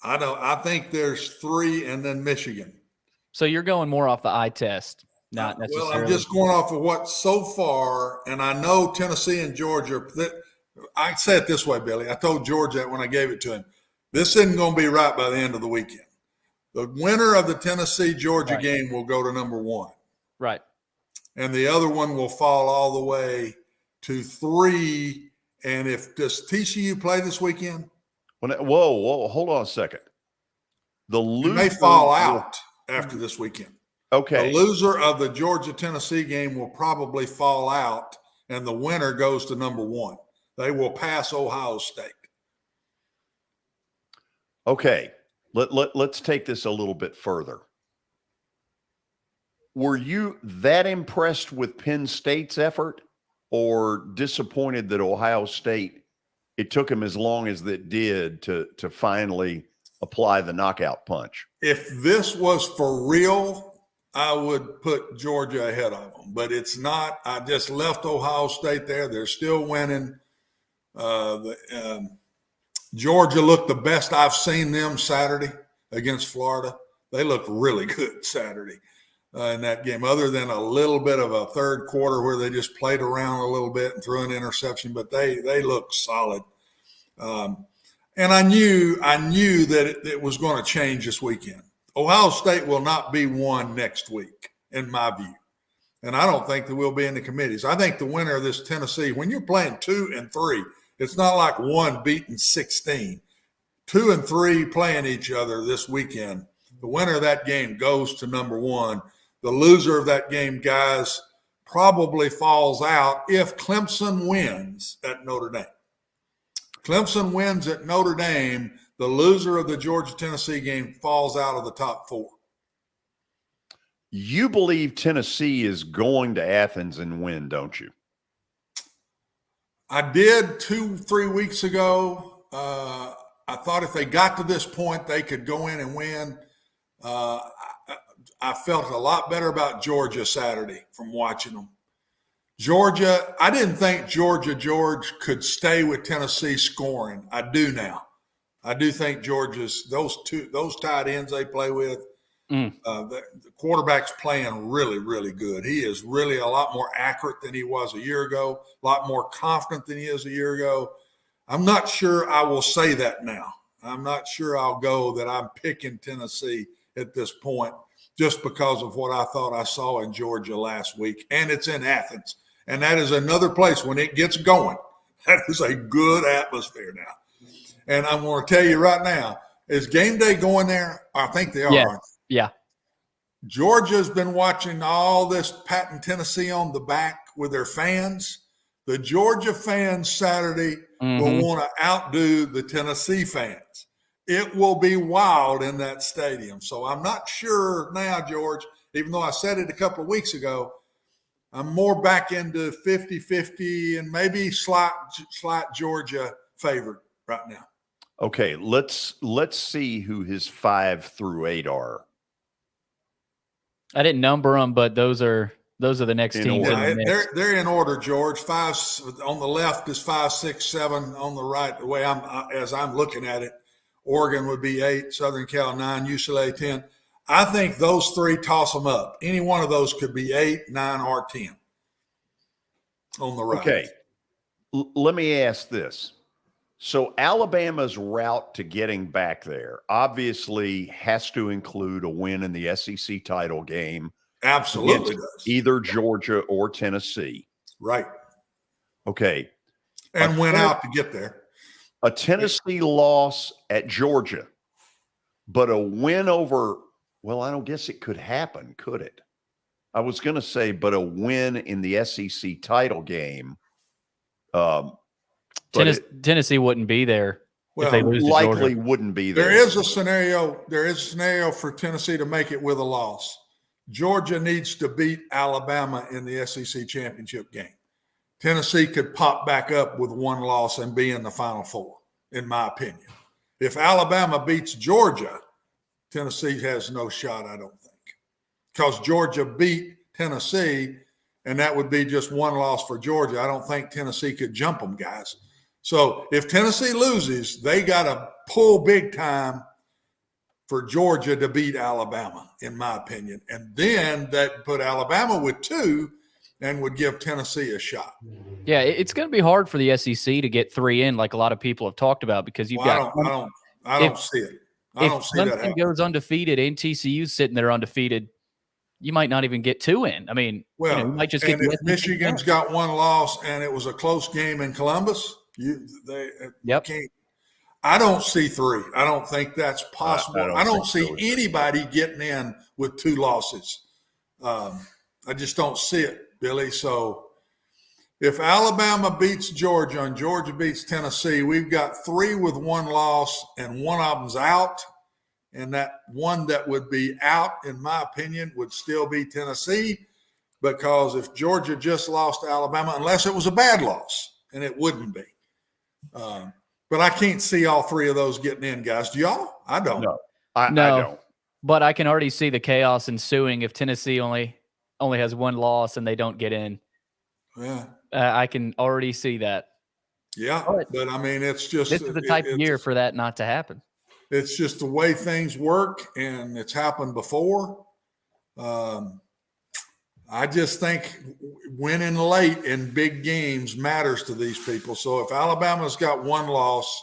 don't. I think there's 3 and then Michigan. So you're going more off the eye test, not necessarily. Well, I'm just going off of what so far, and I know Tennessee and Georgia. I say it this way, Billy. I told George that when I gave it to him. This isn't going to be right by the end of the weekend. The winner of the Tennessee-Georgia game will go to number 1. Right. And the other one will fall all the way to 3. And does TCU play this weekend? Whoa, hold on a second. The loser may fall out after this weekend. Okay. The loser of the Georgia-Tennessee game will probably fall out, and the winner goes to number 1. They will pass Ohio State. Okay. Let's take this a little bit further. Were you that impressed with Penn State's effort or disappointed that Ohio State, it took them as long as it did to finally apply the knockout punch? If this was for real, I would put Georgia ahead of them, but it's not. I just left Ohio State there. They're still winning. Georgia looked the best I've seen them Saturday against Florida. They looked really good Saturday in that game, other than a little bit of a third quarter where they just played around a little bit and threw an interception, but they looked solid. And I knew that it was going to change this weekend. Ohio State will not be one next week, in my view. And I don't think that we'll be in the committees. I think the winner of this Tennessee, when you're playing 2 and 3, it's not like 1 beating 16. 2 and 3 playing each other this weekend. The winner of that game goes to number 1. The loser of that game, guys, probably falls out if Clemson wins at Notre Dame. Clemson wins at Notre Dame. The loser of the Georgia-Tennessee game falls out of the top 4. You believe Tennessee is going to Athens and win, don't you? I did 2-3 weeks ago. I thought if they got to this point, they could go in and win. I felt a lot better about Georgia Saturday from watching them. Georgia, I didn't think George could stay with Tennessee scoring. I do now. I do think Georgia's those tight ends they play with. The quarterback's playing really, really good. He is really a lot more accurate than he was a year ago, a lot more confident than he is a year ago. I'm not sure I will say that now. I'm not sure I'll go that I'm picking Tennessee at this point just because of what I thought I saw in Georgia last week. And it's in Athens. And that is another place when it gets going. That is a good atmosphere now. And I'm going to tell you right now, is game day going there? I think they are. Yeah. Yeah. Georgia's been watching all this patting Tennessee on the back with their fans. The Georgia fans Saturday will want to outdo the Tennessee fans. It will be wild in that stadium. So I'm not sure now, George, even though I said it a couple of weeks ago, I'm more back into 50-50 and maybe slight Georgia favorite right now. Okay, let's see who his 5 through 8 are. I didn't number them, but those are the next teams. Yeah, they're in order, George. 5 on the left is 5, 6, 7 on the right. The way as I'm looking at it, Oregon would be 8, Southern Cal 9, UCLA 10. I think those 3 toss them up. Any one of those could be 8, 9, or 10 on the right. Okay, let me ask this. So Alabama's route to getting back there obviously has to include a win in the SEC title game. Absolutely does. Either Georgia or Tennessee. Right. Okay. And win out to get there. A Tennessee loss at Georgia, but a win over, well, I don't guess it could happen, could it? I was going to say, but a win in the SEC title game. Tennessee wouldn't be there if they lose to likely Georgia. Wouldn't be there. There is a scenario for Tennessee to make it with a loss. Georgia needs to beat Alabama in the SEC championship game. Tennessee could pop back up with one loss and be in the Final Four, in my opinion. If Alabama beats Georgia, Tennessee has no shot, I don't think, because Georgia beat Tennessee, and that would be just one loss for Georgia. I don't think Tennessee could jump them, guys. So if Tennessee loses, they got to pull big time for Georgia to beat Alabama, in my opinion. And then that put Alabama with 2 and would give Tennessee a shot. Yeah, it's going to be hard for the SEC to get 3 in, like a lot of people have talked about, because you've got. I don't see it. I don't see that happening. If Clemson goes undefeated and TCU's sitting there undefeated, you might not even get 2 in. I mean, you might just get. If Michigan's got one loss and it was a close game in Columbus, can't. I don't see 3. I don't think that's possible. I don't see anybody getting in with 2 losses. I just don't see it, Billy. So if Alabama beats Georgia and Georgia beats Tennessee, we've got 3 with 1 loss and one of them's out. And that one that would be out, in my opinion, would still be Tennessee, because if Georgia just lost to Alabama, unless it was a bad loss, and it wouldn't be. But I can't see all 3 of those getting in, guys. Do y'all? I don't. No, I don't. But I can already see the chaos ensuing if Tennessee only has 1 loss and they don't get in. Yeah. I can already see that. Yeah, but I mean, it's just this is the type of year for that not to happen. It's just the way things work, and it's happened before. I just think winning late in big games matters to these people. So if Alabama's got 1 loss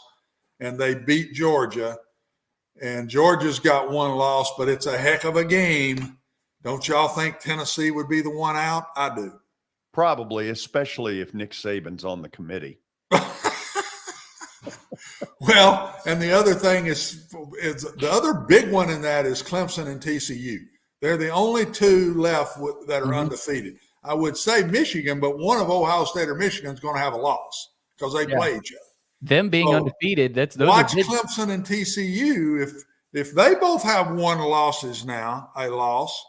and they beat Georgia, and Georgia's got 1 loss, but it's a heck of a game, don't y'all think Tennessee would be the one out? I do. Probably, especially if Nick Saban's on the committee. Well, and the other thing is the other big one in that is Clemson and TCU. They're the only 2 left that are undefeated. I would say Michigan, but one of Ohio State or Michigan is going to have a loss because they play each other. Them being undefeated, watch Clemson and TCU. If they both have 1 losses now, a loss,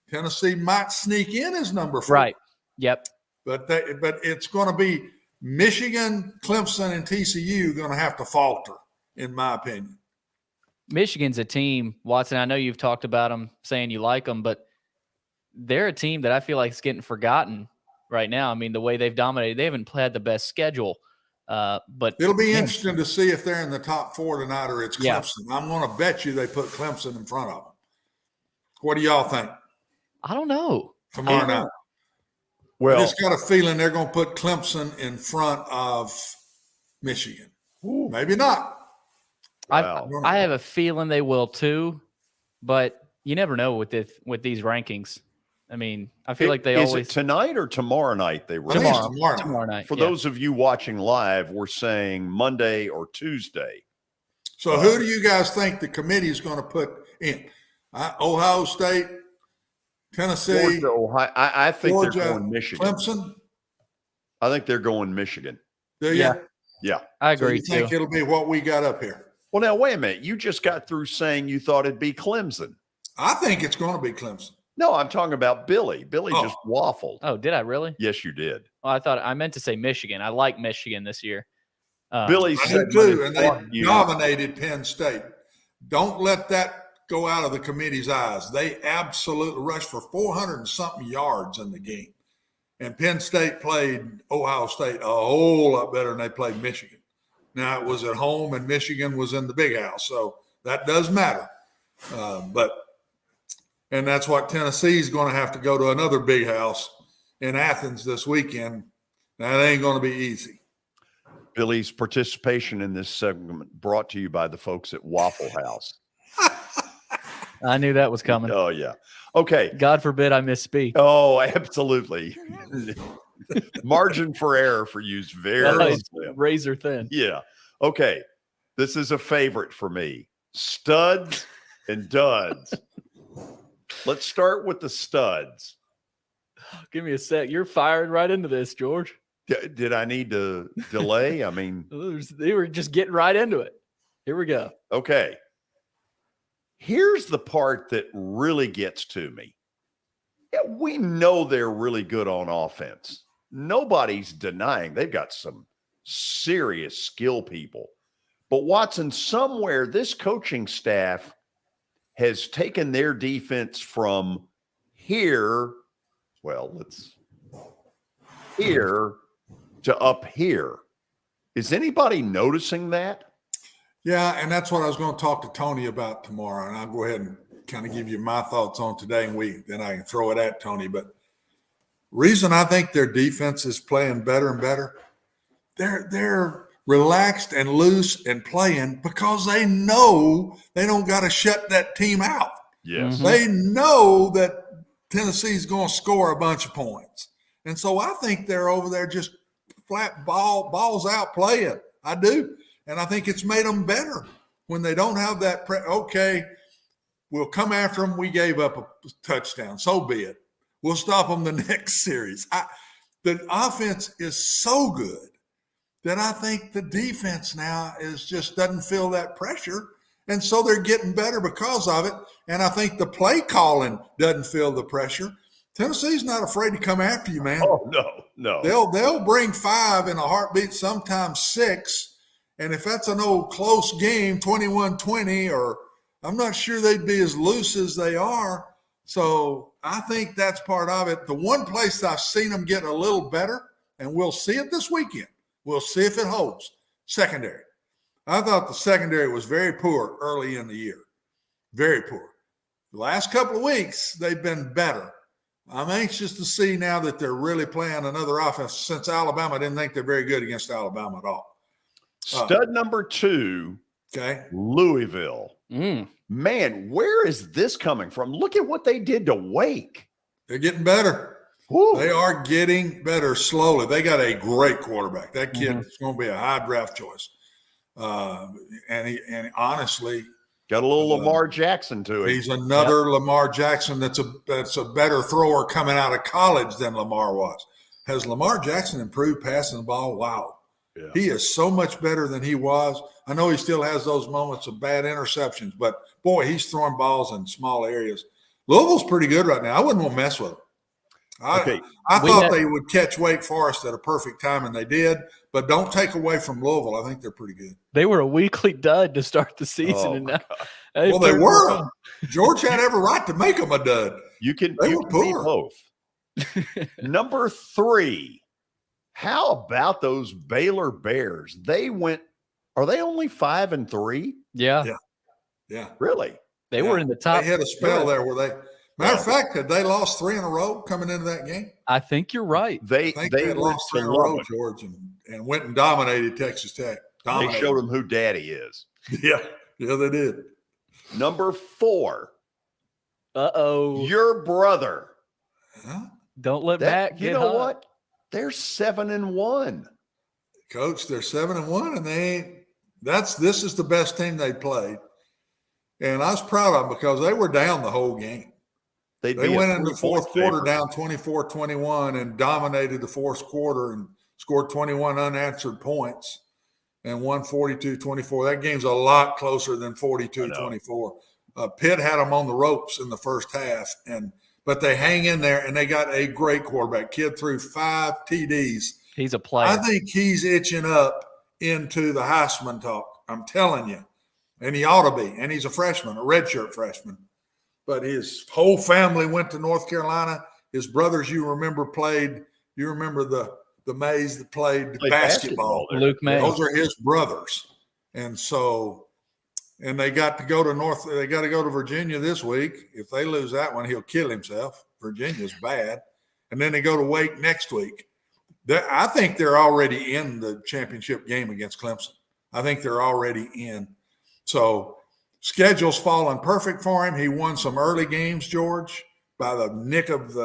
Tennessee might sneak in as number 4. Right. Yep. But it's going to be Michigan, Clemson, and TCU going to have to falter, in my opinion. Michigan's a team, Watson. I know you've talked about them, saying you like them, but they're a team that I feel like is getting forgotten right now. I mean, the way they've dominated, they haven't played the best schedule. But it'll be interesting to see if they're in the top 4 tonight or it's Clemson. Yeah. I'm going to bet you they put Clemson in front of them. What do y'all think? I don't know. Tomorrow night. Well, I just got a feeling they're going to put Clemson in front of Michigan. Ooh. Maybe not. I have a feeling they will too, but you never know with these rankings. I mean, I feel like they always. Is it tonight or tomorrow night? Tomorrow night. For those of you watching live, we're saying Monday or Tuesday. So who do you guys think the committee is going to put in? Ohio State, Tennessee, Georgia, Ohio. I think Georgia, they're going Michigan. Clemson. I think they're going Michigan. Do you? Yeah. I agree. So you think it'll be what we got up here? Well, now wait a minute. You just got through saying you thought it'd be Clemson. I think it's going to be Clemson. No, I'm talking about Billy. Billy just waffled. Oh, did I really? Yes, you did. Oh, I meant to say Michigan. I like Michigan this year. Billy said too, and they dominated Penn State. Don't let that go out of the committee's eyes. They absolutely rushed for 400 and something yards in the game. And Penn State played Ohio State a whole lot better than they played Michigan. Now, it was at home, and Michigan was in the big house, so that does matter. And that's what Tennessee's going to have to go to another big house in Athens this weekend. That ain't going to be easy. Billy's participation in this segment brought to you by the folks at Waffle House. I knew that was coming. Oh, yeah. Okay. God forbid I misspeak. Oh, absolutely. Margin for error for you is very slim. Razor thin. Yeah. Okay, this is a favorite for me. Studs and duds. Let's start with the studs. Give me a sec. You're fired right into this, George. Did I need to delay? I mean, they were just getting right into it. Here we go. Okay. Here's the part that really gets to me. Yeah, we know they're really good on offense. Nobody's denying they've got some serious skill people. But Watson, somewhere this coaching staff has taken their defense from here, here to up here. Is anybody noticing that? Yeah, and that's what I was going to talk to Tony about tomorrow, and I'll go ahead and kind of give you my thoughts on today, and then I can throw it at Tony. But reason I think their defense is playing better and better, they're relaxed and loose and playing because they know they don't got to shut that team out. Yes. They know that Tennessee's going to score a bunch of points. And so I think they're over there just flat balls out playing. I do. And I think it's made them better when they don't have that. Okay, we'll come after them. We gave up a touchdown. So be it. We'll stop them the next series. The offense is so good that I think the defense now doesn't feel that pressure. And so they're getting better because of it. And I think the play calling doesn't feel the pressure. Tennessee's not afraid to come after you, man. Oh, no. They'll bring 5 in a heartbeat, sometimes 6. And if that's an old close game, 21-20, or I'm not sure they'd be as loose as they are. So I think that's part of it. The one place I've seen them get a little better, and we'll see it this weekend. We'll see if it holds. Secondary. I thought the secondary was very poor early in the year. Very poor. The last couple of weeks, they've been better. I'm anxious to see now that they're really playing another offense. Since Alabama, I didn't think they're very good against Alabama at all. Stud number 2, okay, Louisville. Man, where is this coming from? Look at what they did to Wake. They're getting better. Woo. They are getting better slowly. They got a great quarterback. That kid is going to be a high draft choice. And honestly, got a little Lamar Jackson to it. He's another Lamar Jackson that's a better thrower coming out of college than Lamar was. Has Lamar Jackson improved passing the ball? Wow. Yeah. He is so much better than he was. I know he still has those moments of bad interceptions, but boy, he's throwing balls in small areas. Louisville's pretty good right now. I wouldn't want to mess with them. I thought they would catch Wake Forest at a perfect time, and they did. But don't take away from Louisville. I think they're pretty good. They were a weekly dud to start the season, and now well, they were. George had every right to make them a dud. You can be both. Number 3. How about those Baylor Bears? Are they only 5-3? Yeah. Really? They were in the top. They had a spell there where they. Matter of fact, had they lost 3 in a row coming into that game? I think you're right. They had lost 3 in a row, George, and went and dominated Texas Tech. They showed them who daddy is. Yeah, they did. Number 4. Uh-oh. Your brother. Huh? Don't let Matt get You know hot. what? They're 7-1. Coach, they're 7-1, and they ain't. This is the best team they played. And I was proud of them because they were down the whole game. They went into the fourth quarter down 24-21 and dominated the fourth quarter and scored 21 unanswered points and won 42-24. That game's a lot closer than 42-24. Pitt had them on the ropes in the first half, but they hang in there, and they got a great quarterback. Kid threw 5 TDs. He's a player. I think he's itching up into the Heisman talk. I'm telling you. And he ought to be. And he's a freshman, a redshirt freshman. But his whole family went to North Carolina. His brothers, you remember the Mays that played basketball. Luke May. Those are his brothers. And so, and they got to go to Virginia this week. If they lose that one, he'll kill himself. Virginia's bad. And then they go to Wake next week. I think they're already in the championship game against Clemson. I think they're already in. So schedule's falling perfect for him. He won some early games, George, by the nick of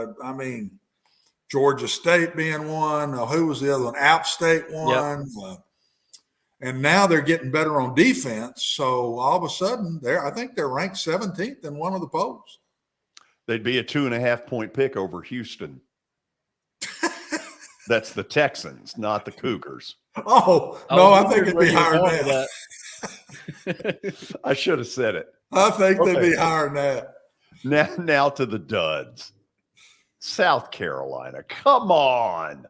Georgia State being one. Who was the other one? App State won. Yep. And now they're getting better on defense. So all of a sudden, I think they're ranked 17th in one of the polls. They'd be a 2.5-point pick over Houston. That's the Texans, not the Cougars. Oh, no, I think it'd be higher than that. I should have said it. I think they'd be higher than that. Now to the duds. South Carolina, come on.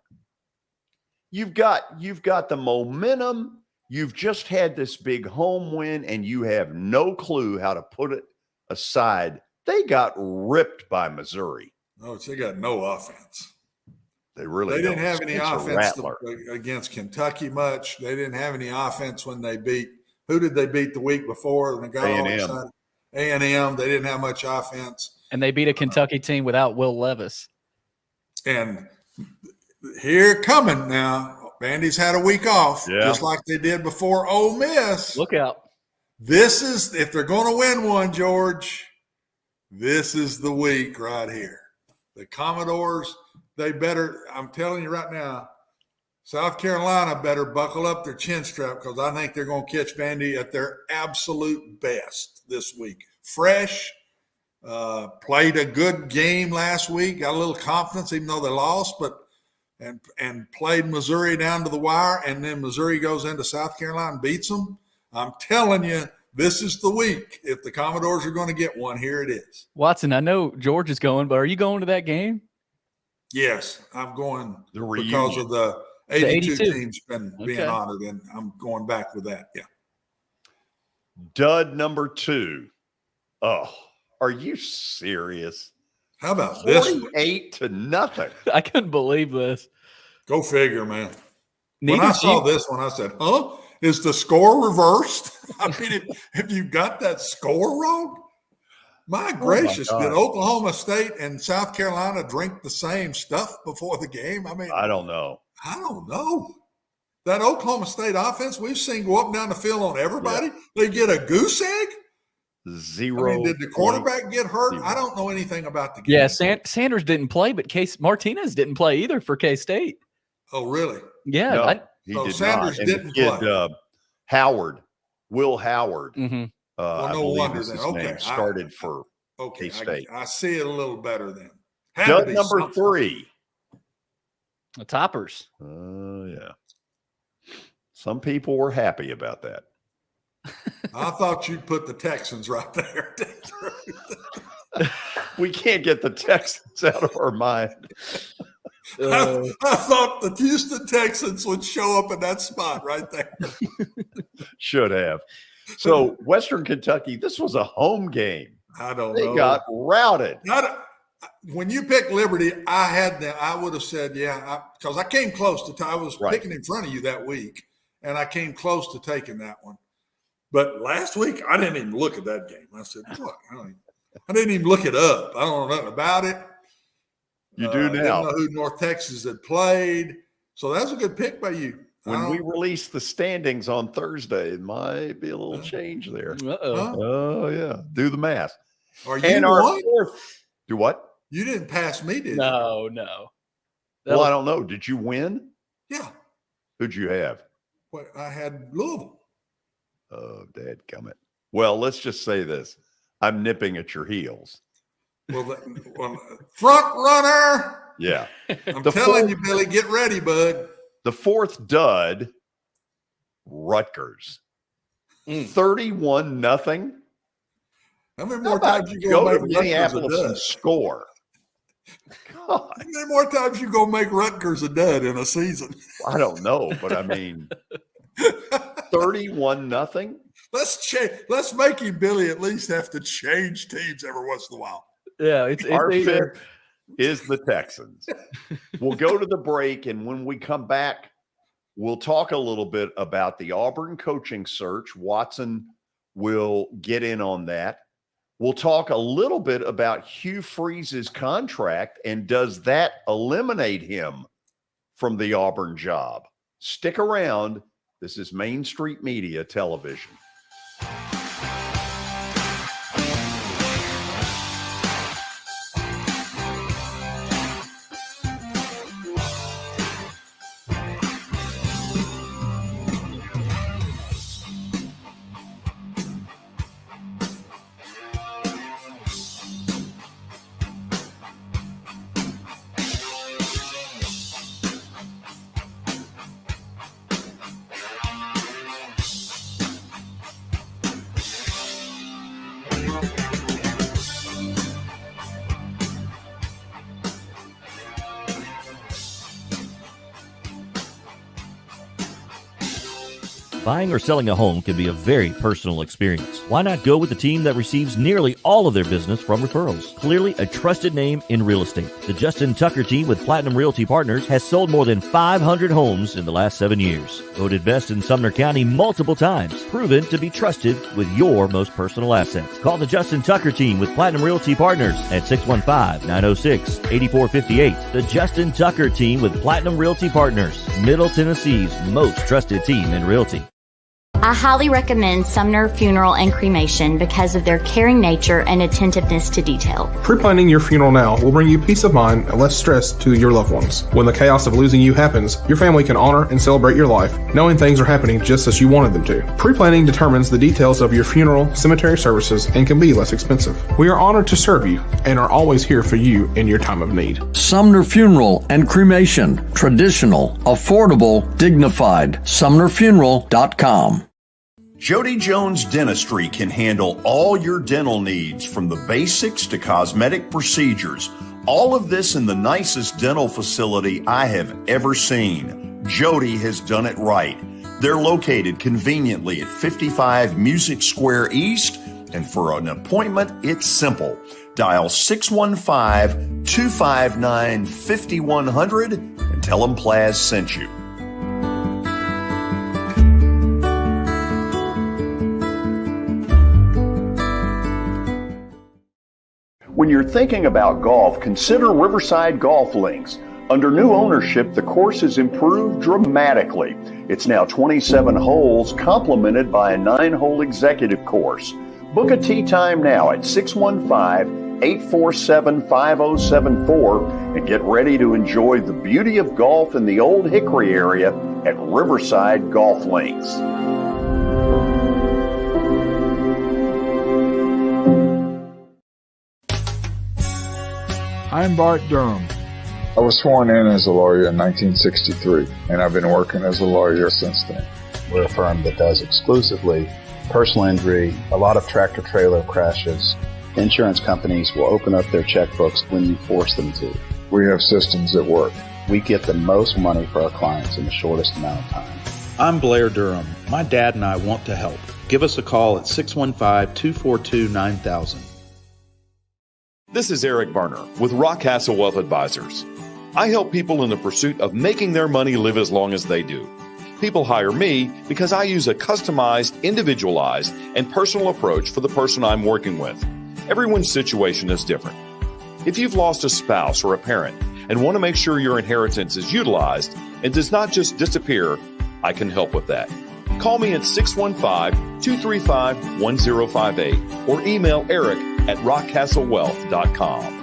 You've got the momentum. You've just had this big home win, and you have no clue how to put it aside. They got ripped by Missouri. No, they got no offense. They really didn't have any offense against against Kentucky much. They didn't have any offense when they beat – who did they beat the week before? A&M. A&M. They didn't have much offense. And they beat a Kentucky team without Will Levis. And here coming now, Vandy's had a week off, just like they did before Ole Miss. Look out. This is – if they're going to win one, George, this is the week right here. The Commodores – they better, I'm telling you right now, South Carolina better buckle up their chin strap because I think they're going to catch Vandy at their absolute best this week. Fresh, played a good game last week, got a little confidence even though they lost, but and played Missouri down to the wire, and then Missouri goes into South Carolina and beats them. I'm telling you, this is the week. If the Commodores are going to get one, here it is. Watson, I know George is going, but are you going to that game? Yes, I'm going because of the 82 teams being honored, and I'm going back with that. Yeah. Dud number 2. Oh, are you serious? How about this? 48-0. I couldn't believe this. Go figure, man. When I saw this one, I said, huh? Is the score reversed? I mean, if you got that score wrong? My gracious, did Oklahoma State and South Carolina drink the same stuff before the game? I mean, I don't know. That Oklahoma State offense we've seen go up and down the field on everybody. Yeah. They get a goose egg? 0. I mean, did the quarterback get hurt? 0. I don't know anything about the game. Yeah, Sanders didn't play, but Martinez didn't play either for K-State. Oh, really? Yeah. No, he did Sanders not. didn't play. Will Howard. Mm-hmm. Well, I no believe wonder is then. his name, started for K-State. I see it a little better then. Dud number 3. The Toppers. Oh, yeah. Some people were happy about that. I thought you'd put the Texans right there. We can't get the Texans out of our mind. I thought the Houston Texans would show up in that spot right there. Should have. So Western Kentucky, this was a home game. I don't know. They got routed. When you picked Liberty, I would have said, yeah, because I came close to. I was picking in front of you that week, and I came close to taking that one. But last week, I didn't even look at that game. I said, what? I didn't even look it up. I don't know nothing about it. You do now. I didn't know who North Texas had played. So that was a good pick by you. When we release the standings on Thursday, it might be a little change there. Uh-oh. Oh, yeah. Do the math. Are you one? Do what? You didn't pass me, did you? No. Well, I don't know. Did you win? Yeah. Who'd you have? Well, I had Louisville. Oh, dadgummit. Well, let's just say this. I'm nipping at your heels. Well, front runner. Yeah. I'm telling you, Billy, get ready, bud. The 4th dud, Rutgers. 31-0. How many more times you go make Minneapolis and score? God. How many more times you go make Rutgers a dud in a season? I don't know, but I mean, 31-0. Let's make him, Billy, at least have to change teams every once in a while. Yeah, our pick is the Texans. We'll go to the break, and when we come back, we'll talk a little bit about the Auburn coaching search. Watson will get in on that. We'll talk a little bit about Hugh Freeze's contract, and does that eliminate him from the Auburn job? Stick around. This is Main Street Media Television. Buying or selling a home can be a very personal experience. Why not go with the team that receives nearly all of their business from referrals? Clearly a trusted name in real estate. The Justin Tucker team with Platinum Realty Partners has sold more than 500 homes in the last 7 years. Voted best in Sumner County multiple times. Proven to be trusted with your most personal assets. Call the Justin Tucker team with Platinum Realty Partners at 615-906-8458. The Justin Tucker team with Platinum Realty Partners, Middle Tennessee's most trusted team in realty. I highly recommend Sumner Funeral and Cremation because of their caring nature and attentiveness to detail. Pre-planning your funeral now will bring you peace of mind and less stress to your loved ones. When the chaos of losing you happens, your family can honor and celebrate your life, knowing things are happening just as you wanted them to. Pre-planning determines the details of your funeral, cemetery services, and can be less expensive. We are honored to serve you and are always here for you in your time of need. Sumner Funeral and Cremation. Traditional, affordable, dignified. SumnerFuneral.com. Jody Jones Dentistry can handle all your dental needs, from the basics to cosmetic procedures. All of this in the nicest dental facility I have ever seen. Jody has done it right. They're located conveniently at 55 Music Square East, and for an appointment, it's simple. Dial 615-259-5100 and tell them Plaz sent you. When you're thinking about golf, consider Riverside Golf Links. Under new ownership, the course has improved dramatically. It's now 27 holes, complemented by a 9-hole executive course. Book a tee time now at 615-847-5074 and get ready to enjoy the beauty of golf in the Old Hickory area at Riverside Golf Links. I'm Bart Durham. I was sworn in as a lawyer in 1963, and I've been working as a lawyer since then. We're a firm that does exclusively personal injury, a lot of tractor-trailer crashes. Insurance companies will open up their checkbooks when you force them to. We have systems that work. We get the most money for our clients in the shortest amount of time. I'm Blair Durham. My dad and I want to help. Give us a call at 615-242-9000. This is Eric Berner with Rockcastle Wealth Advisors. I help people in the pursuit of making their money live as long as they do. People hire me because I use a customized, individualized, and personal approach for the person I'm working with. Everyone's situation is different. If you've lost a spouse or a parent and want to make sure your inheritance is utilized and does not just disappear, I can help with that. Call me at 615-235-1058 or email Eric at rockcastlewealth.com.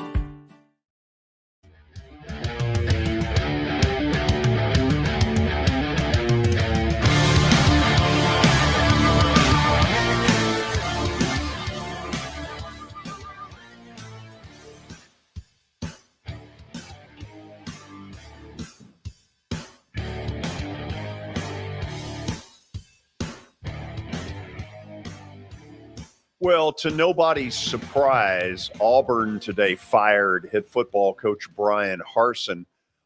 Well, to nobody's surprise, Auburn today fired head football coach Brian Harsin.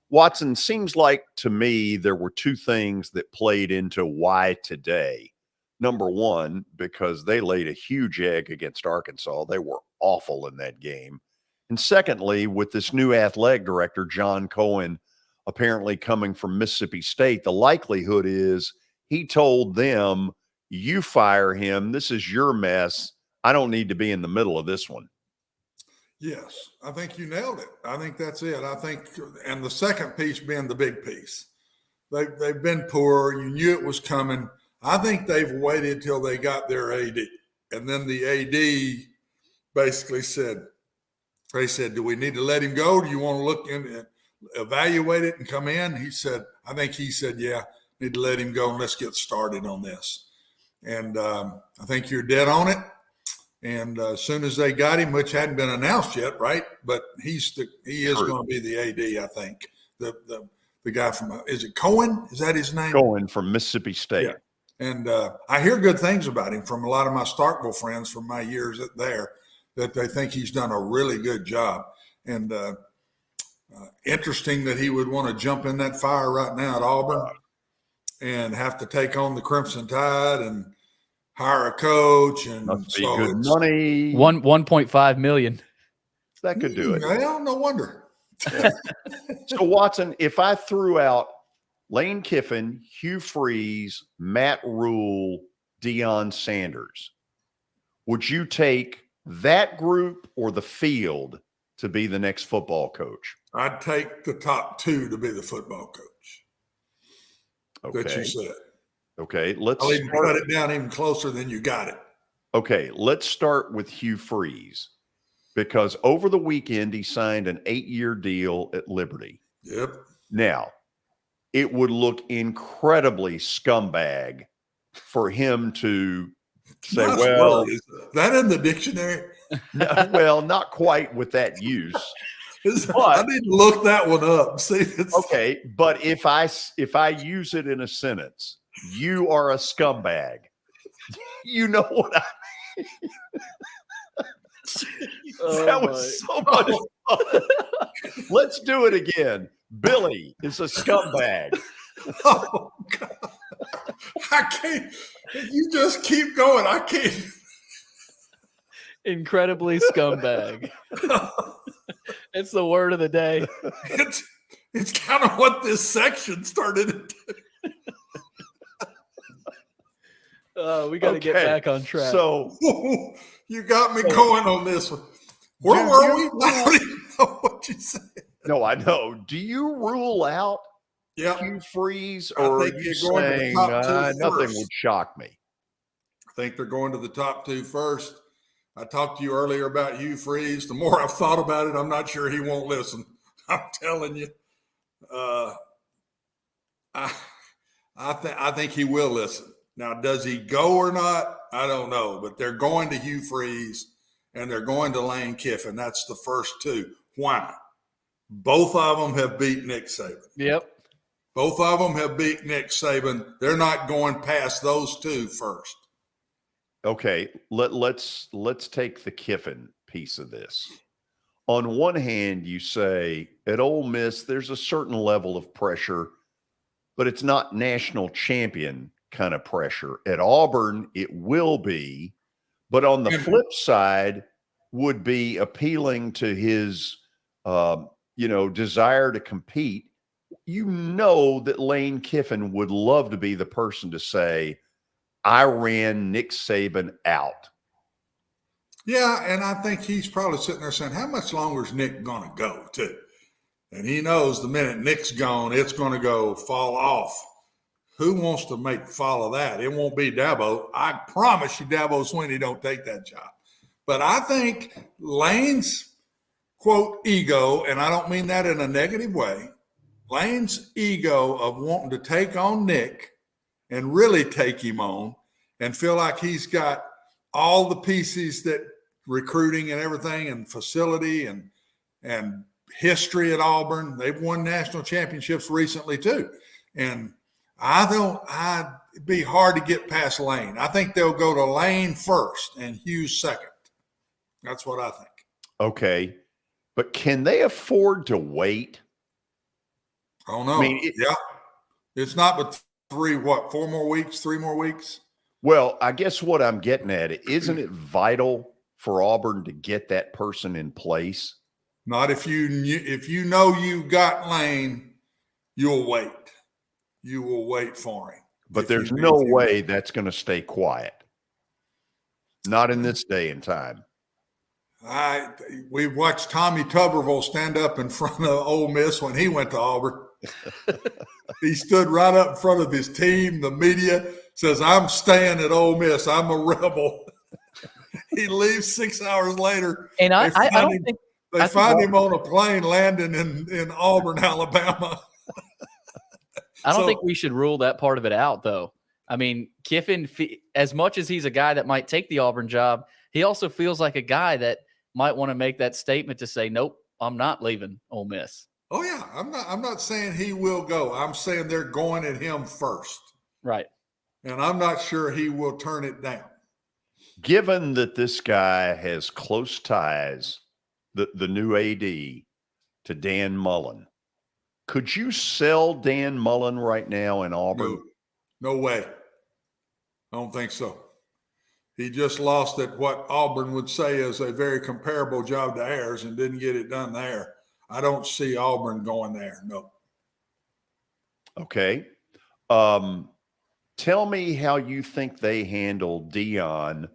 Watson, seems like to me there were two things that played into why today. Number one, because they laid a huge egg against Arkansas. They were awful in that game. And secondly, with this new athletic director, John Cohen, apparently coming from Mississippi State, the likelihood is he told them, you fire him. This is your mess. I don't need to be in the middle of this one. Yes, I think you nailed it. I think that's it. I think, and the second piece being the big piece. They've been poor. You knew it was coming. I think they've waited till they got their AD. And then the AD basically said, do we need to let him go? Do you want to look in and evaluate it and come in? He said, yeah, need to let him go and let's get started on this. And I think you're dead on it. And as soon as they got him, which hadn't been announced yet, right? But he is going to be the AD, I think. The guy from, is it Cohen? Is that his name? Cohen from Mississippi State. Yeah. And I hear good things about him from a lot of my Starkville friends from my years there, that they think he's done a really good job. And interesting that he would want to jump in that fire right now at Auburn. and have to take on the Crimson Tide and hire a coach. And Must be so good it's money. 1.5 million. That could do it. Well, no wonder. Yeah. So, Watson, if I threw out Lane Kiffin, Hugh Freeze, Matt Rule, Deion Sanders, would you take that group or the field to be the next football coach? I'd take the top 2 to be the football coach. Okay. That you said. Okay. Let's I'll even cut it down even closer than you got it. Okay. Let's start with Hugh Freeze, because over the weekend he signed an 8-year deal at Liberty. Yep. Now, it would look incredibly scumbag for him to say, Nice well, word. Is that in the dictionary? no, well, not quite with that use. I need to look that one up. See if it's okay. But if I use it in a sentence, you are a scumbag. You know what I mean? That was so much fun. Let's do it again. Billy is a scumbag. Oh, God. I can't. If you just keep going, I can't. Incredibly scumbag. It's the word of the day. It's kind of what this section started into. We got to get back on track. So you got me going on this one. Where were we? I don't even know what you said. No, I know. Do you rule out Hugh Freeze, or are you saying nothing would shock me? I think they're going to the top 2 first. I talked to you earlier about Hugh Freeze. The more I've thought about it, I'm not sure he won't listen. I'm telling you. I think he will listen. Now, does he go or not? I don't know. But they're going to Hugh Freeze, and they're going to Lane Kiffin. That's the first 2. Why? Both of them have beat Nick Saban. Yep. Both of them have beat Nick Saban. They're not going past those 2 first. Okay, let's take the Kiffin piece of this. On one hand, you say at Ole Miss there's a certain level of pressure, but it's not national champion kind of pressure. At Auburn, it will be, but on the flip side would be appealing to his desire to compete. You know that Lane Kiffin would love to be the person to say, I ran Nick Saban out. Yeah, and I think he's probably sitting there saying, how much longer is Nick going to go, too? And he knows the minute Nick's gone, it's going to go fall off. Who wants to follow that? It won't be Dabo. I promise you Dabo Swinney don't take that job. But I think Lane's, quote, ego, and I don't mean that in a negative way, Lane's ego of wanting to take on Nick and really take him on and feel like he's got all the pieces that recruiting and everything and facility and history at Auburn. They've won national championships recently too. And it'd be hard to get past Lane. I think they'll go to Lane first and Hughes second. That's what I think. Okay. But can they afford to wait? I don't know. It's not but 3 more weeks, 3 more weeks? Well, I guess what I'm getting at, isn't it vital for Auburn to get that person in place? Not if you know you've got Lane, you'll wait. You will wait for him. But there's no way that's going to stay quiet. Not in this day and time. We watched Tommy Tuberville stand up in front of Ole Miss when he went to Auburn. He stood right up in front of his team, the media, says, I'm staying at Ole Miss. I'm a rebel. He leaves 6 hours later. And I find him on a plane landing in Auburn, Alabama. I don't think we should rule that part of it out, though. I mean, Kiffin, as much as he's a guy that might take the Auburn job, he also feels like a guy that might want to make that statement to say, nope, I'm not leaving Ole Miss. Oh, yeah. I'm not saying he will go. I'm saying they're going at him first. Right. And I'm not sure he will turn it down. Given that this guy has close ties, the new AD, to Dan Mullen, could you sell Dan Mullen right now in Auburn? No way. I don't think so. He just lost at what Auburn would say is a very comparable job to ours and didn't get it done there. I don't see Auburn going there. No. Okay. Tell me how you think they handle Deion,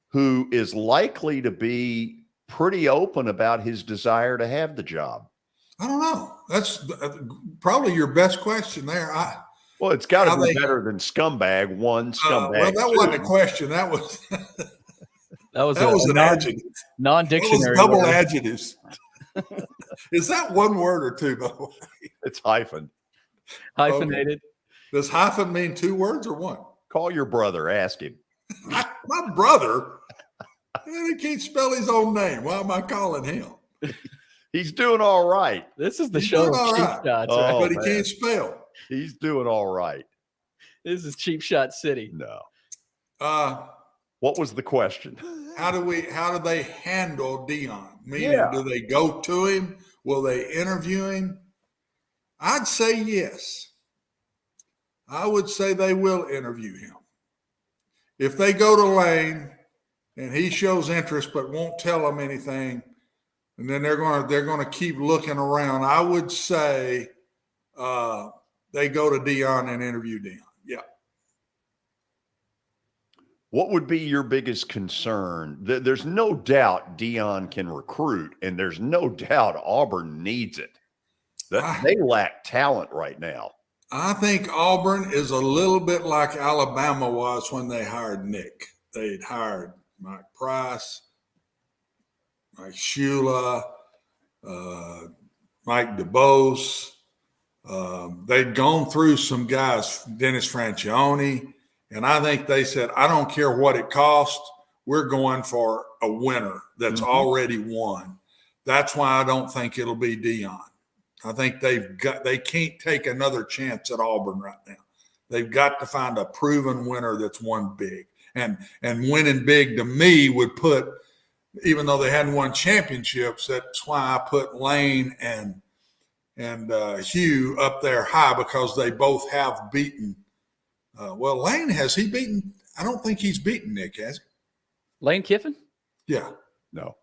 who is likely to be pretty open about his desire to have the job. I don't know. That's probably your best question there. Well, it's got to be better than scumbag one, scumbag well, that two. wasn't a question. That was that was an adjective. Non-dictionary. That was double adjectives. Is that one word or two, by the way? It's hyphen. Hyphenated. Okay. Does hyphen mean two words or one? Call your brother. Ask him. My brother? He can't spell his own name. Why am I calling him? He's doing all right. This is the He's show doing of all cheap right. shots. Oh, But he man. can't spell. He's doing all right. This is Cheap Shot City. No. What was the question? How do they handle Deion? Meaning, do they go to him? Will they interview him? I'd say yes. I would say they will interview him. If they go to Lane and he shows interest but won't tell them anything, and then they're going to keep looking around, I would say they go to Deion and interview Deion. Yeah. What would be your biggest concern? There's no doubt Deion can recruit, and there's no doubt Auburn needs it. They lack talent right now. I think Auburn is a little bit like Alabama was when they hired Nick. They'd hired Mike Price, Mike Shula, Mike DeBose. They'd gone through some guys, Dennis Franchione, and I think they said, I don't care what it costs. We're going for a winner that's already won. That's why I don't think it'll be Deion. I think they can't take another chance at Auburn right now. They've got to find a proven winner that's won big. And winning big to me would put, even though they hadn't won championships, that's why I put Lane and Hugh up there high, because they both have beaten. Lane, has he beaten? I don't think he's beaten Nick, has he? Lane Kiffin? Yeah. No.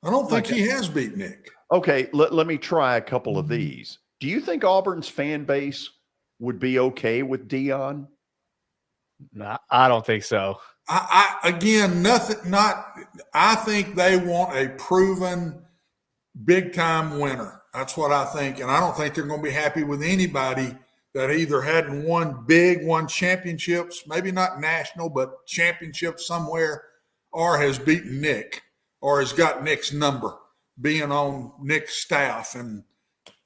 I don't think he has beat Nick. Okay, let me try a couple of these. Do you think Auburn's fan base would be okay with Deion? No, I don't think so. I think they want a proven big-time winner. That's what I think. And I don't think they're going to be happy with anybody that either hadn't won championships, maybe not national, but championships somewhere, or has beaten Nick, or has got Nick's number, being on Nick's staff. And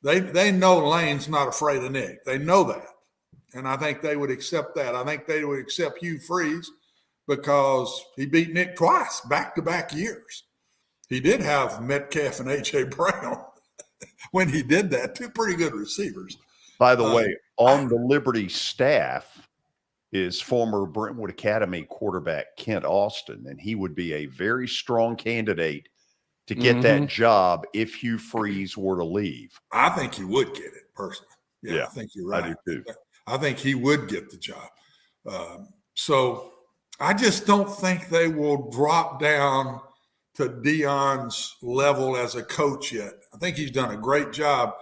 they know Lane's not afraid of Nick. They know that. And I think they would accept that. I think they would accept Hugh Freeze because he beat Nick twice, back-to-back years. He did have Metcalf and A.J. Brown when he did that, two pretty good receivers. By the way, on the Liberty staff is former Brentwood Academy quarterback Kent Austin, and he would be a very strong candidate to get that job if Hugh Freeze were to leave. I think he would get it, personally. Yeah, I think you're right. I do too. I think he would get the job. So I just don't think they will drop down to Deion's level as a coach yet. I think he's done a great job,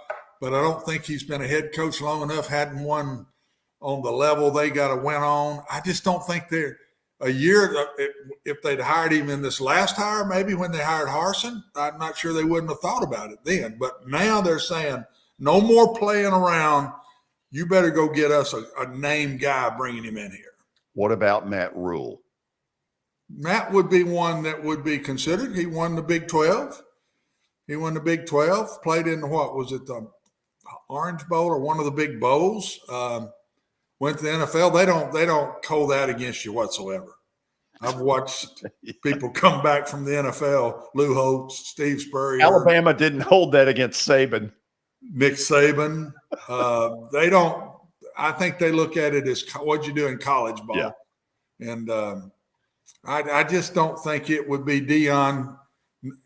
but I don't think he's been a head coach long enough, hadn't won on the level they got to win on. I just don't think they're a year. If they'd hired him in this last hire, maybe when they hired Harsin, I'm not sure they wouldn't have thought about it then. But now they're saying, no more playing around. You better go get us a named guy, bringing him in here. What about Matt Rule? Matt would be one that would be considered. He won the Big 12. Played in the Orange Bowl or one of the big bowls. Went to the NFL. They don't hold that against you whatsoever. I've watched people come back from the NFL. Lou Holtz, Steve Spurrier. Alabama didn't hold that against Saban. Nick Saban. They don't. I think they look at it as what'd you do in college ball. Yeah. And I just don't think it would be Deion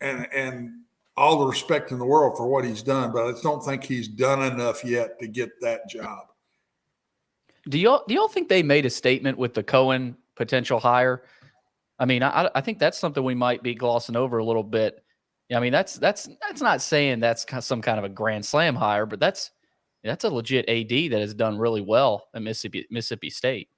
and all the respect in the world for what he's done, but I just don't think he's done enough yet to get that job. Do y'all think they made a statement with the Cohen potential hire? I mean, I think that's something we might be glossing over a little bit. I mean, that's not saying that's some kind of a grand slam hire, but that's a legit AD that has done really well at Mississippi State.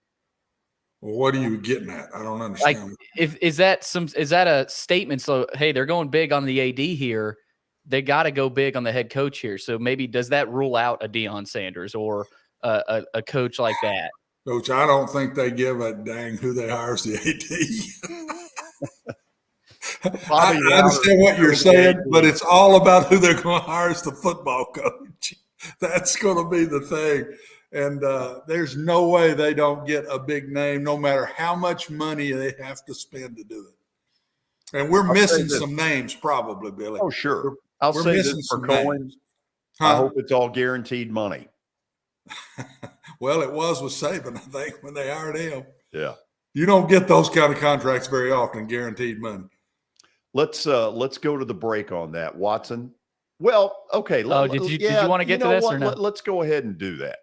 Well, what are you getting at? I don't understand. Like, is that a statement? So, hey, they're going big on the AD here. They got to go big on the head coach here. So maybe does that rule out a Deion Sanders or a coach like that? Coach, I don't think they give a dang who they hire as the AD. I understand what you're saying, but it's all about who they're going to hire as the football coach. That's going to be the thing. And there's no way they don't get a big name, no matter how much money they have to spend to do it. And we're missing some names probably, Billy. Oh, sure. I'll say this for Cohen. I hope it's all guaranteed money. Well, it was with Saban, I think, when they hired him. Yeah. You don't get those kind of contracts very often, guaranteed money. Let's go to the break on that, Watson. Well, okay. Did you want to get to this or no? Let's go ahead and do that.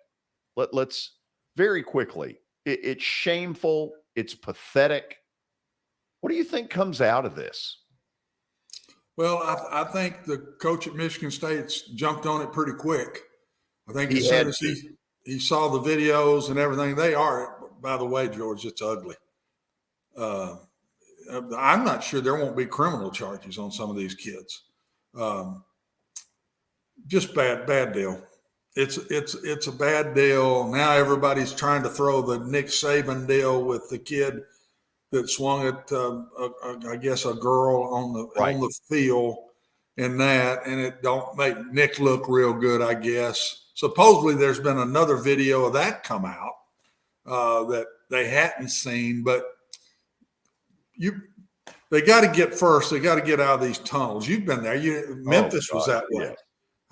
Let's very quickly. It's shameful. It's pathetic. What do you think comes out of this? Well, I think the coach at Michigan State's jumped on it pretty quick. I think as soon as he saw the videos and everything, they are, by the way, George, it's ugly. I'm not sure there won't be criminal charges on some of these kids. Just bad deal. It's a bad deal. Now everybody's trying to throw the Nick Saban deal with the kid that swung at, I guess, a girl on the field and it don't make Nick look real good, I guess. Supposedly there's been another video of that come out that they hadn't seen, but they got to get out of these tunnels. You've been there. Memphis was that way. Yeah.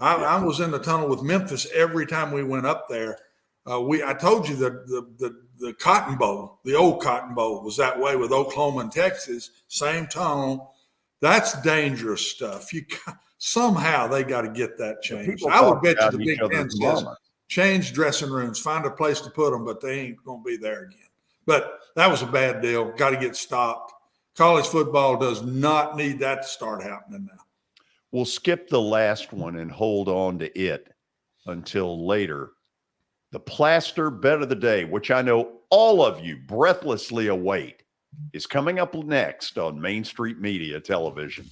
I was in the tunnel with Memphis every time we went up there. I told you that the Cotton Bowl, the old Cotton Bowl, was that way with Oklahoma and Texas. Same tunnel. That's dangerous stuff. Somehow they got to get that changed. I would bet you the Big Ten says change dressing rooms, find a place to put them, but they ain't going to be there again. But that was a bad deal. Got to get stopped. College football does not need that to start happening now. We'll skip the last one and hold on to it until later. The Plaster Bet of the Day, which I know all of you breathlessly await, is coming up next on Main Street Media Television.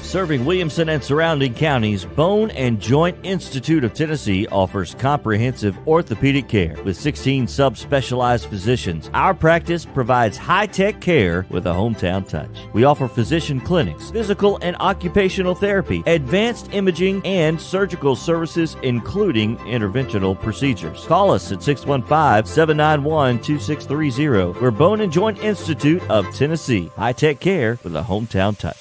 Serving Williamson and surrounding counties, Bone and Joint Institute of Tennessee offers comprehensive orthopedic care with 16 subspecialized physicians. Our practice provides high-tech care with a hometown touch. We offer physician clinics, physical and occupational therapy, advanced imaging, and surgical services, including interventional procedures. Call us at 615-791-2630. We're Bone and Joint Institute of Tennessee. High-tech care with a hometown touch.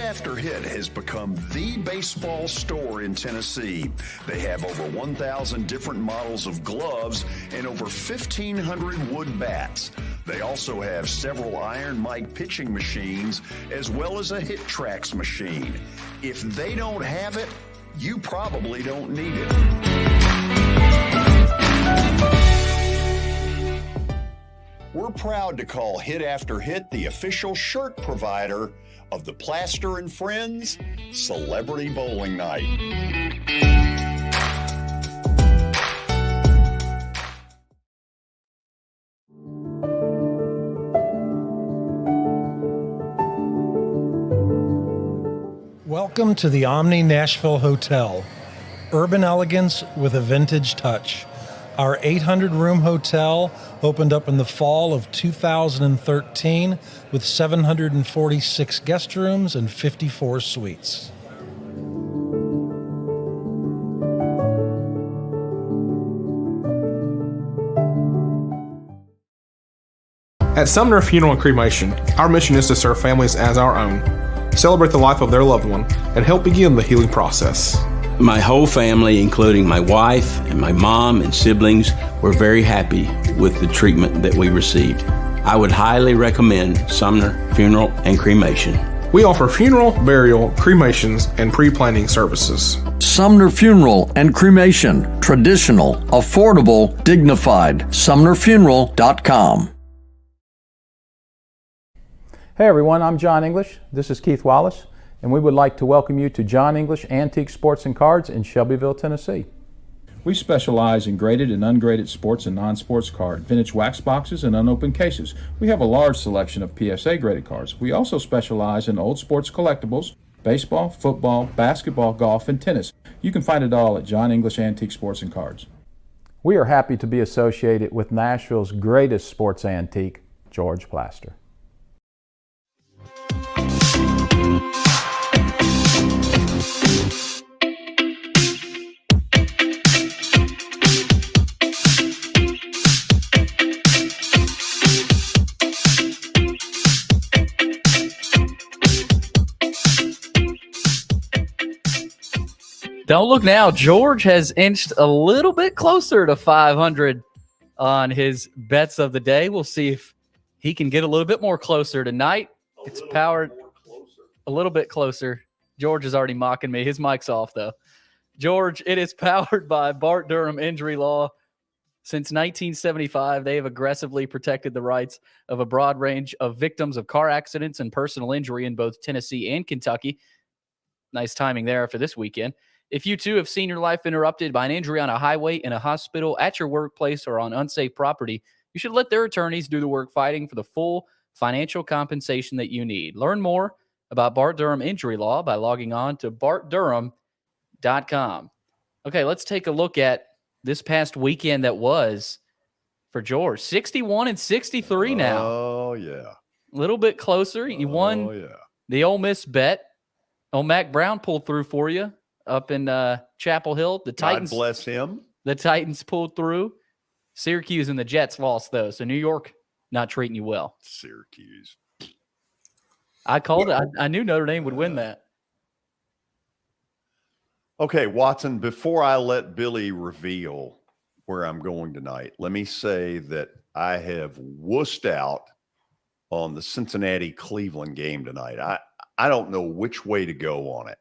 After Hit has become the baseball store in Tennessee. They have over 1,000 different models of gloves and over 1,500 wood bats. They also have several Iron Mike pitching machines as well as a Hit Tracks machine. If they don't have it, you probably don't need it. We're proud to call Hit After Hit the official shirt provider of the Plaster and Friends Celebrity Bowling Night. Welcome to the Omni Nashville Hotel. Urban elegance with a vintage touch. Our 800-room hotel opened up in the fall of 2013 with 746 guest rooms and 54 suites. At Sumner Funeral and Cremation, our mission is to serve families as our own, celebrate the life of their loved one, and help begin the healing process. My whole family, including my wife and my mom and siblings, were very happy with the treatment that we received. I would highly recommend Sumner Funeral and Cremation. We offer funeral, burial, cremations, and pre-planning services. Sumner Funeral and Cremation. Traditional, affordable, dignified. SumnerFuneral.com. Hey everyone, I'm John English. This is Keith Wallace, and we would like to welcome you to John English Antique Sports and Cards in Shelbyville, Tennessee. We specialize in graded and ungraded sports and non-sports card, vintage wax boxes, and unopened cases. We have a large selection of PSA graded cards. We also specialize in old sports collectibles, baseball, football, basketball, golf, and tennis. You can find it all at John English Antique Sports and Cards. We are happy to be associated with Nashville's greatest sports antique, George Plaster. Don't look now. George has inched a little bit closer to 500 on his bets of the day. We'll see if he can get a little bit more closer tonight. It's powered a little bit closer. George is already mocking me. His mic's off, though. George, it is powered by Bart Durham Injury Law. Since 1975, they have aggressively protected the rights of a broad range of victims of car accidents and personal injury in both Tennessee and Kentucky. Nice timing there for this weekend. If you, too, have seen your life interrupted by an injury on a highway, in a hospital, at your workplace, or on unsafe property, you should let their attorneys do the work fighting for the full financial compensation that you need. Learn more about Bart Durham Injury Law by logging on to bartdurham.com. Okay, let's take a look at this past weekend that was for George. 61 and 63 now. Oh, yeah. A little bit closer. You won the Ole Miss bet. Oh, Mac Brown pulled through for you up in Chapel Hill. The Titans, God bless him. The Titans pulled through. Syracuse and the Jets lost, though. So New York not treating you well. Syracuse. I called it. I knew Notre Dame would win that. Okay, Watson, before I let Billy reveal where I'm going tonight, let me say that I have wussed out on the Cincinnati-Cleveland game tonight. I don't know which way to go on it.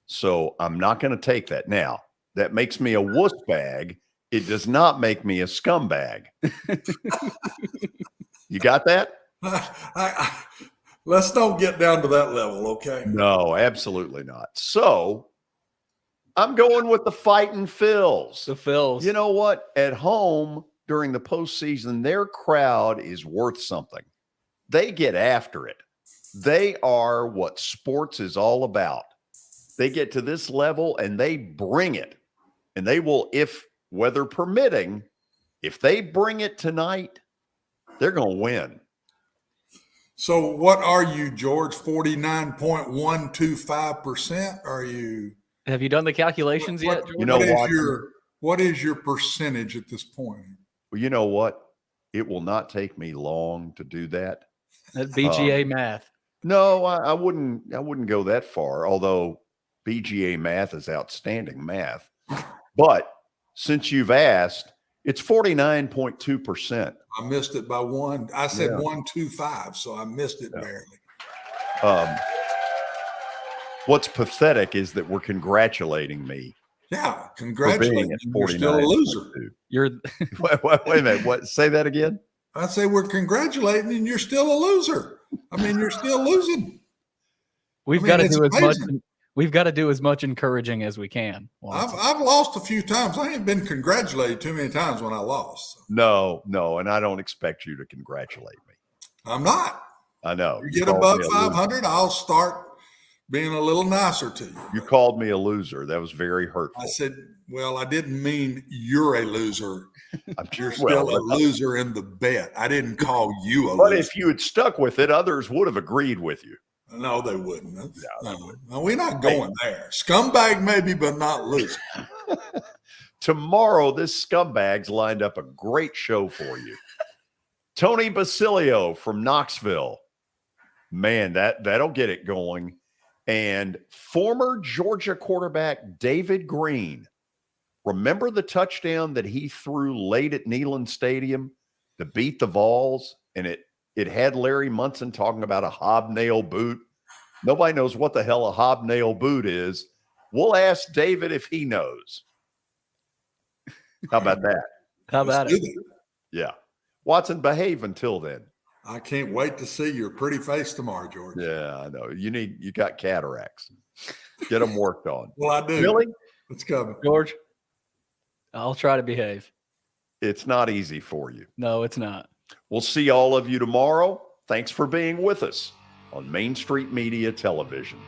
So I'm not going to take that. Now, that makes me a wuss bag. It does not make me a scumbag. You got that? Let's don't get down to that level, okay? No, absolutely not. So I'm going with the Fightin' Phils. The Phils. You know what? At home during the postseason, their crowd is worth something. They get after it. They are what sports is all about. They get to this level and they bring it. And they will, if weather permitting, if they bring it tonight, they're going to win. So what are you, George? 49.125%? Are you? Have you done the calculations yet, George? You know what is your percentage at this point? Well, you know what? It will not take me long to do that. That's BGA math. No, I wouldn't go that far, although BGA math is outstanding math. But since you've asked, it's 49.2%. I missed it by one. I said 125, so I missed it barely. What's pathetic is that we're congratulating me. Yeah, congratulations. You're still a loser. You're wait a minute. What? Say that again. I say we're congratulating, and you're still a loser. I mean, you're still losing. We've got to do as much. We've got to do as much encouraging as we can. I've lost a few times. I ain't been congratulated too many times when I lost. So. No, and I don't expect you to congratulate me. I'm not. I know. You get above 500, I'll start being a little nicer to you. You called me a loser. That was very hurtful. I said, well, I didn't mean you're a loser. You're still a loser in the bet. I didn't call you a loser. But if you had stuck with it, others would have agreed with you. No, they wouldn't. No, we're not going there. Scumbag maybe, but not loser. Tomorrow, this scumbag's lined up a great show for you. Tony Basilio from Knoxville. Man, that'll get it going. And former Georgia quarterback David Green. Remember the touchdown that he threw late at Neyland Stadium to beat the Vols? And it had Larry Munson talking about a hobnail boot. Nobody knows what the hell a hobnail boot is. We'll ask David if he knows. How about that? How about it? Yeah. Watson, behave until then. I can't wait to see your pretty face tomorrow, George. Yeah, I know. You got cataracts. Get them worked on. Well, I do. Really? It's coming. George, I'll try to behave. It's not easy for you. No, it's not. We'll see all of you tomorrow. Thanks for being with us on Main Street Media Television.